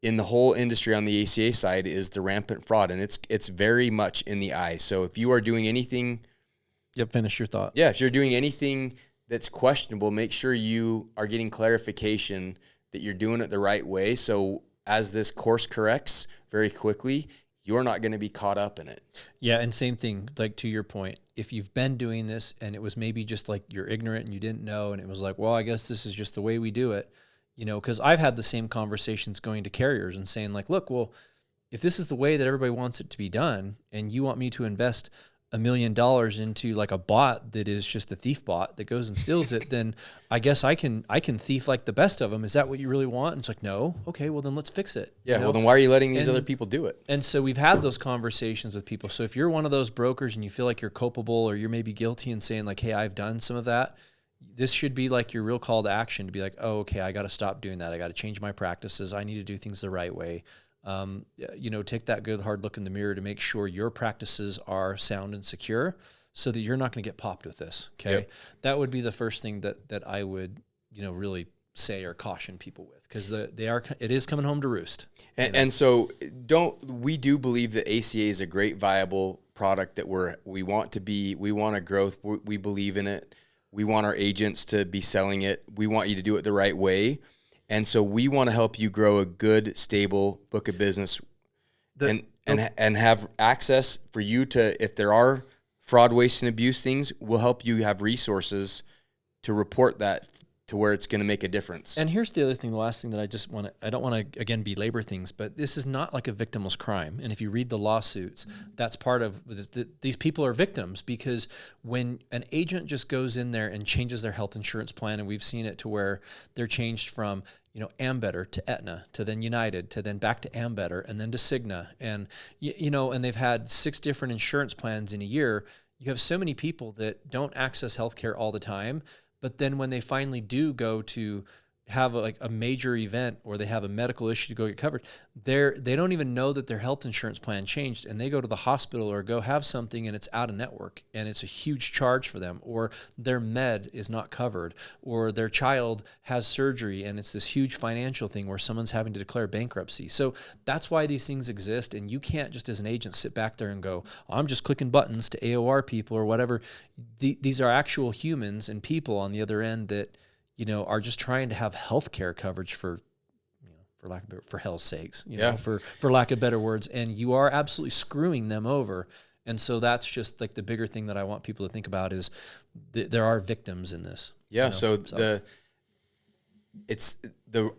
in the whole industry on the ACA side is the rampant fraud, and it's very much in the eye. So if you are doing anything... finish your thought. Yeah, if you're doing anything that's questionable, make sure you are getting clarification that you're doing it the right way. So as this course corrects very quickly, you're not going to be caught up in it. Yeah, and same thing, like to your point, if you've been doing this and it was maybe just like you're ignorant and you didn't know and it was like, well, I guess this is just the way we do it, because I've had the same conversations going to carriers and saying like, look, well, if this is the way that everybody wants it to be done and you want me to invest $1 million into like a bot that is just a thief bot that goes and steals it, then I guess I can thief like the best of them. Is that what you really want? And it's like, no. Okay, well then let's fix it. Yeah. Well, then why are you letting these other people do it? And so we've had those conversations with people. So if you're one of those brokers and you feel like you're culpable or you're maybe guilty and saying like, hey, I've done some of that, this should be like your real call to action to be like, oh, okay, I got to stop doing that. I got to change my practices. I need to do things the right way. Take that good hard look in the mirror to make sure your practices are sound and secure so that you're not going to get popped with this. Okay. Yep. That would be the first thing that I would, really say or caution people with, because it is coming home to roost. And so we do believe that ACA is a great viable product that we want a growth. We believe in it. We want our agents to be selling it. We want you to do it the right way. And so we want to help you grow a good, stable book of business and have access for you to, if there are fraud, waste, and abuse things, we'll help you have resources to report that to where it's going to make a difference. And here's the other thing, the last thing that I don't want to, again, belabor things, but this is not like a victimless crime. And if you read the lawsuits, that's part of these people are victims, because when an agent just goes in there and changes their health insurance plan, and we've seen it to where they're changed from, Ambetter to Aetna, to then United, to then back to Ambetter, and then to Cigna. And, and they've had 6 different insurance plans in a year. You have so many people that don't access healthcare all the time. But then when they finally do go to have a major event or they have a medical issue to go get covered, they don't even know that their health insurance plan changed, and they go to the hospital or go have something and it's out of network and it's a huge charge for them, or their med is not covered, or their child has surgery and it's this huge financial thing where someone's having to declare bankruptcy. So that's why these things exist, and you can't just as an agent sit back there and go, I'm just clicking buttons to AOR people or whatever. These are actual humans and people on the other end that are just trying to have healthcare coverage for hell's sakes, for lack of better words. And you are absolutely screwing them over. And so that's just like the bigger thing that I want people to think about is there are victims in this. Yeah.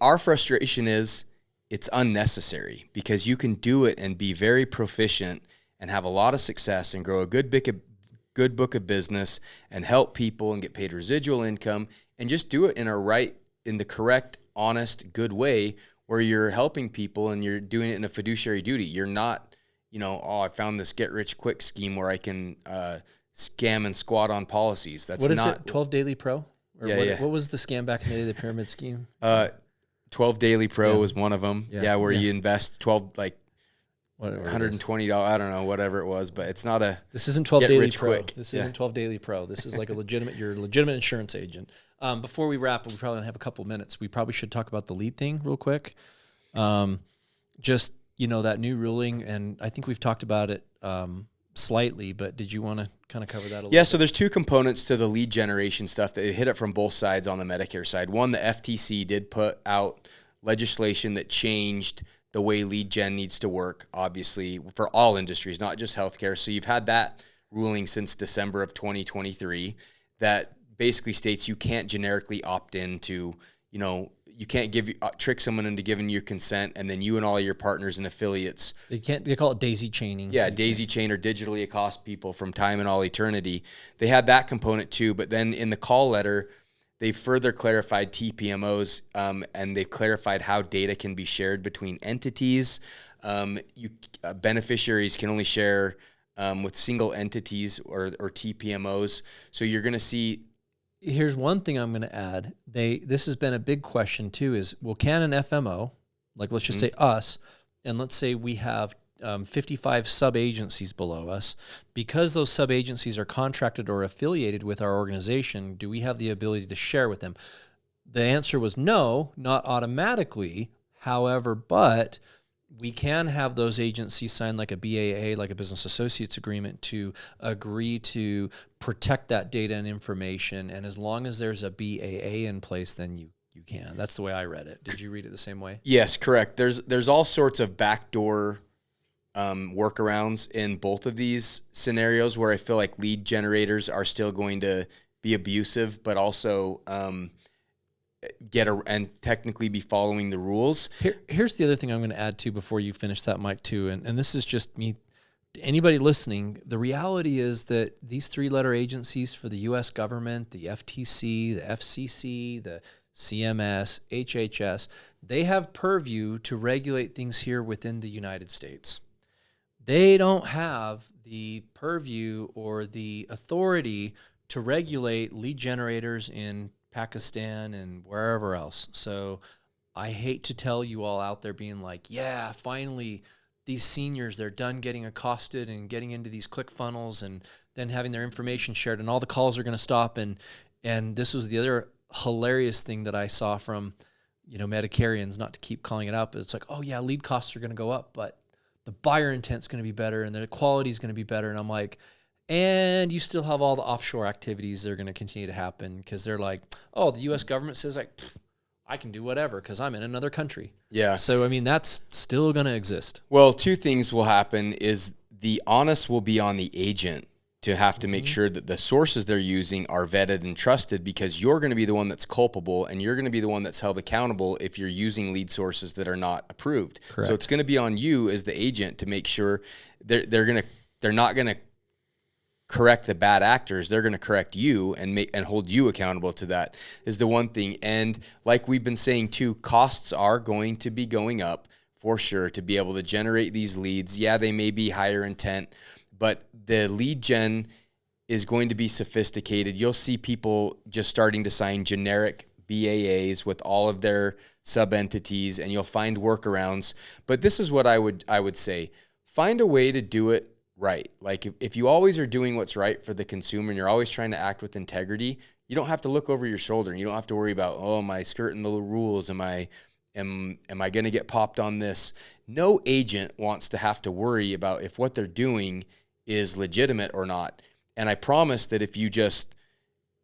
Our frustration is it's unnecessary, because you can do it and be very proficient and have a lot of success and grow a good book of business and help people and get paid residual income, and just do it in the correct, honest, good way where you're helping people and you're doing it in a fiduciary duty. You're not, I found this get rich quick scheme where I can scam and squat on policies. That's what is not it? 12 Daily Pro? Or yeah. What was the scam back in the day, the pyramid scheme? 12 Daily Pro was one of them. Where you invest 12 $120, I don't know, whatever it was, but it's not a. This isn't 12 Daily Pro. Quick. This isn't 12 Daily Pro. This is like you're a legitimate insurance agent. Before we wrap, we probably have a couple minutes. We probably should talk about the lead thing real quick. Just that new ruling, and I think we've talked about it slightly, but did you want to kind of cover that a little bit? Yeah, so there's 2 components to the lead generation stuff that hit it from both sides on the Medicare side. One, the FTC did put out legislation that changed the way lead gen needs to work, obviously, for all industries, not just healthcare. So you've had that ruling since December of 2023 that basically states you can't generically opt into, you can't trick someone into giving you consent, and then you and all your partners and affiliates. They call it daisy chaining. Yeah, daisy chain or digitally accost people from time and all eternity. They had that component too, but then in the call letter, they further clarified TPMOs, and they've clarified how data can be shared between entities. Beneficiaries can only share with single entities or TPMOs. So you're going to see. Here's one thing I'm going to add. This has been a big question too, is, well, can an FMO, like let's just say us, and let's say we have 55 sub-agencies below us, because those sub-agencies are contracted or affiliated with our organization, do we have the ability to share with them? The answer was no, not automatically. However, but we can have those agencies sign like a BAA, like a business associates agreement, to agree to protect that data and information. And as long as there's a BAA in place, then you can. That's the way I read it. Did you read it the same way? Yes, correct. There's all sorts of backdoor workarounds in both of these scenarios where I feel like lead generators are still going to be abusive, but also and technically be following the rules. Here's the other thing I'm going to add to before you finish that, Mike, too. And this is just me. Anybody listening, the reality is that these 3-letter agencies for the U.S. government, the FTC, the FCC, the CMS, HHS, they have purview to regulate things here within the United States. They don't have the purview or the authority to regulate lead generators in Pakistan and wherever else. So I hate to tell you all out there being like, yeah, finally these seniors, they're done getting accosted and getting into these click funnels and then having their information shared and all the calls are going to stop. And this was the other hilarious thing that I saw from, Medicarians, not to keep calling it out, but it's like, oh yeah, lead costs are going to go up, but the buyer intent's going to be better and the quality is going to be better. And I'm like, and you still have all the offshore activities that are going to continue to happen because they're like, oh, the U.S. government says like, I can do whatever because I'm in another country. Yeah. So, I mean, that's still going to exist. Well, two things will happen is the onus will be on the agent to have to make sure that the sources they're using are vetted and trusted, because you're going to be the one that's culpable and you're going to be the one that's held accountable if you're using lead sources that are not approved. Correct. So it's going to be on you as the agent to make sure they're not going to correct the bad actors. They're going to correct you and hold you accountable to that is the one thing. And like we've been saying too, costs are going to be going up for sure to be able to generate these leads. Yeah, they may be higher intent, but the lead gen is going to be sophisticated. You'll see people just starting to sign generic BAAs with all of their sub-entities, and you'll find workarounds. But this is what I would say. Find a way to do it right. Like if you always are doing what's right for the consumer and you're always trying to act with integrity, you don't have to look over your shoulder. You don't have to worry about, oh, am I skirting the rules? Am I going to get popped on this? No agent wants to have to worry about if what they're doing is legitimate or not. And I promise that if you just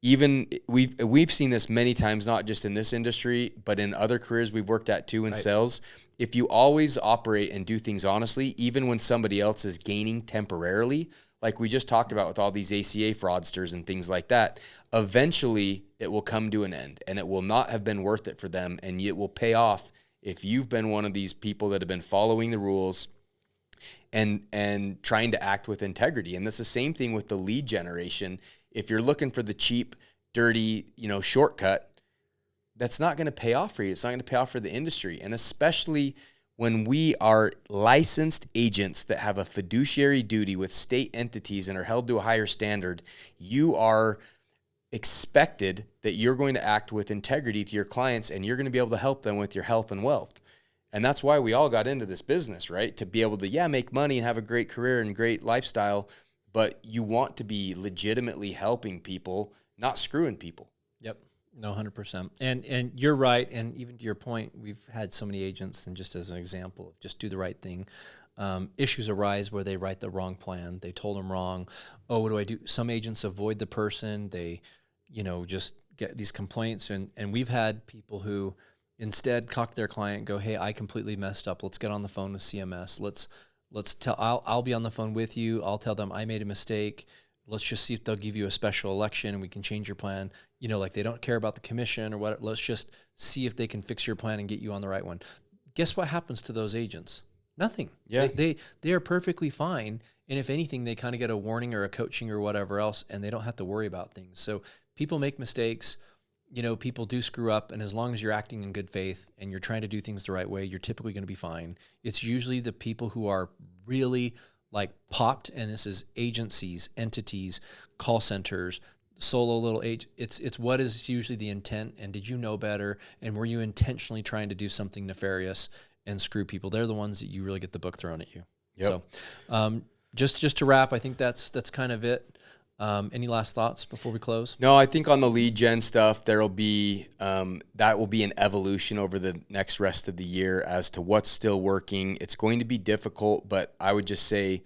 we've seen this many times, not just in this industry, but in other careers we've worked at too in sales. If you always operate and do things honestly, even when somebody else is gaining temporarily, like we just talked about with all these ACA fraudsters and things like that, eventually it will come to an end and it will not have been worth it for them. And it will pay off if you've been one of these people that have been following the rules and trying to act with integrity. And that's the same thing with the lead generation. If you're looking for the cheap, dirty, shortcut, that's not going to pay off for you. It's not going to pay off for the industry. And especially when we are licensed agents that have a fiduciary duty with state entities and are held to a higher standard, you are expected that you're going to act with integrity to your clients and you're going to be able to help them with your health and wealth. And that's why we all got into this business, right? To be able to, make money and have a great career and great lifestyle, but you want to be legitimately helping people, not screwing people. Yep. No, 100%. And you're right. And even to your point, we've had so many agents, and just as an example, just do the right thing. Issues arise where they write the wrong plan. They told them wrong. Oh, what do I do? Some agents avoid the person. They, just get these complaints. And we've had people who instead talk to their client, go, hey, I completely messed up. Let's get on the phone with CMS. Let's tell, I'll be on the phone with you. I'll tell them I made a mistake. let's just see if they'll give you a special election and we can change your plan. You know, like they don't care about the commission or what. Let's just see if they can fix your plan and get you on the right one. Guess what happens to those agents? Nothing. Yeah. They are perfectly fine. And if anything, they kind of get a warning or a coaching or whatever else, and they don't have to worry about things. So people make mistakes. You know, people do screw up, and as long as you're acting in good faith and you're trying to do things the right way, you're typically going to be fine. It's usually the people who are really like popped, and this is agencies, entities, call centers, solo little age. It's what is usually the intent, and did you know better, and were you intentionally trying to do something nefarious and screw people? They're the ones that you really get the book thrown at you. Yep. So just to wrap, I think that's kind of it. Any last thoughts before we close? No, I think on the lead gen stuff, there'll be that will be an evolution over the next rest of the year as to what's still working. It's going to be difficult, but I would just say,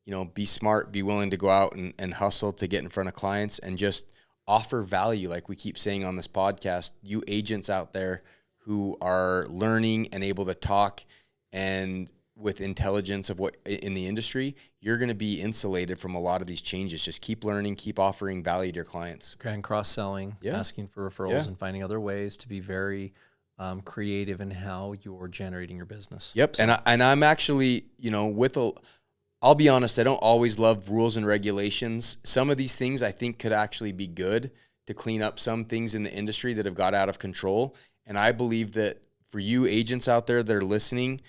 you know, be smart, be willing to go out and hustle to get in front of clients and just offer value. Like we keep saying on this podcast, you agents out there who are learning and able to talk and with intelligence of what in the industry, you're going to be insulated from a lot of these changes. Just keep learning, keep offering value to your clients. Okay, and cross-selling, asking for referrals, and finding other ways to be very creative in how you're generating your business. Yep, so. And I'm actually, you know, I'll be honest, I don't always love rules and regulations. Some of these things I think could actually be good to clean up some things in the industry that have got out of control. And I believe that for you agents out there that are listening,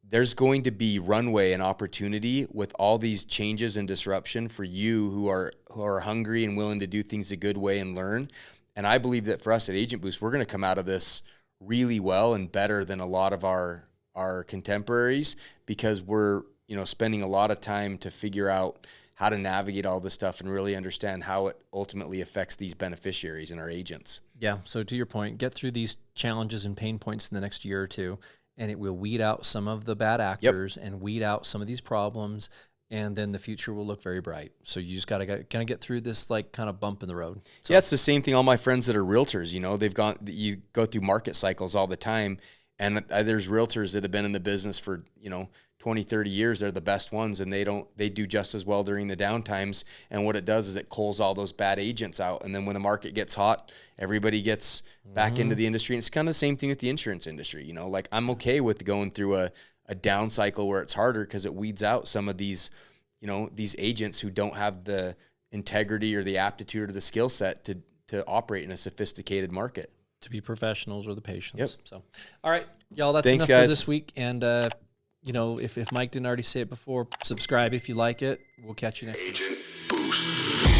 there's going to be runway and opportunity with all these changes and disruption for you who are hungry and willing to do things a good way and learn. And I believe that for us at Agent Boost, we're going to come out of this really well and better than a lot of our contemporaries, because we're, you know, spending a lot of time to figure out how to navigate all this stuff and really understand how it ultimately affects these beneficiaries and our agents. Yeah. So to your point, get through these challenges and pain points in the next year or two, and it will weed out some of the bad actors and weed out some of these problems, and then the future will look very bright. So you just got to kind of get through this like kind of bump in the road. So. Yeah, it's the same thing. All my friends that are realtors, you know, you go through market cycles all the time, and there's realtors that have been in the business for, you know, 20, 30 years. They're the best ones, and they do just as well during the downtimes. And what it does is it culls all those bad agents out. And then when the market gets hot, everybody gets back into the industry. And it's kind of the same thing with the insurance industry. You know, like I'm okay with going through a down cycle where it's harder, because it weeds out some of these, you know, these agents who don't have the integrity or the aptitude or the skill set to operate in a sophisticated market. To be professionals or the patients. Yep. So, all right, y'all, that's Thanks, enough guys. for this week. And, you know, if Mike didn't already say it before, subscribe if you like it. We'll catch you next week. Agent Boost.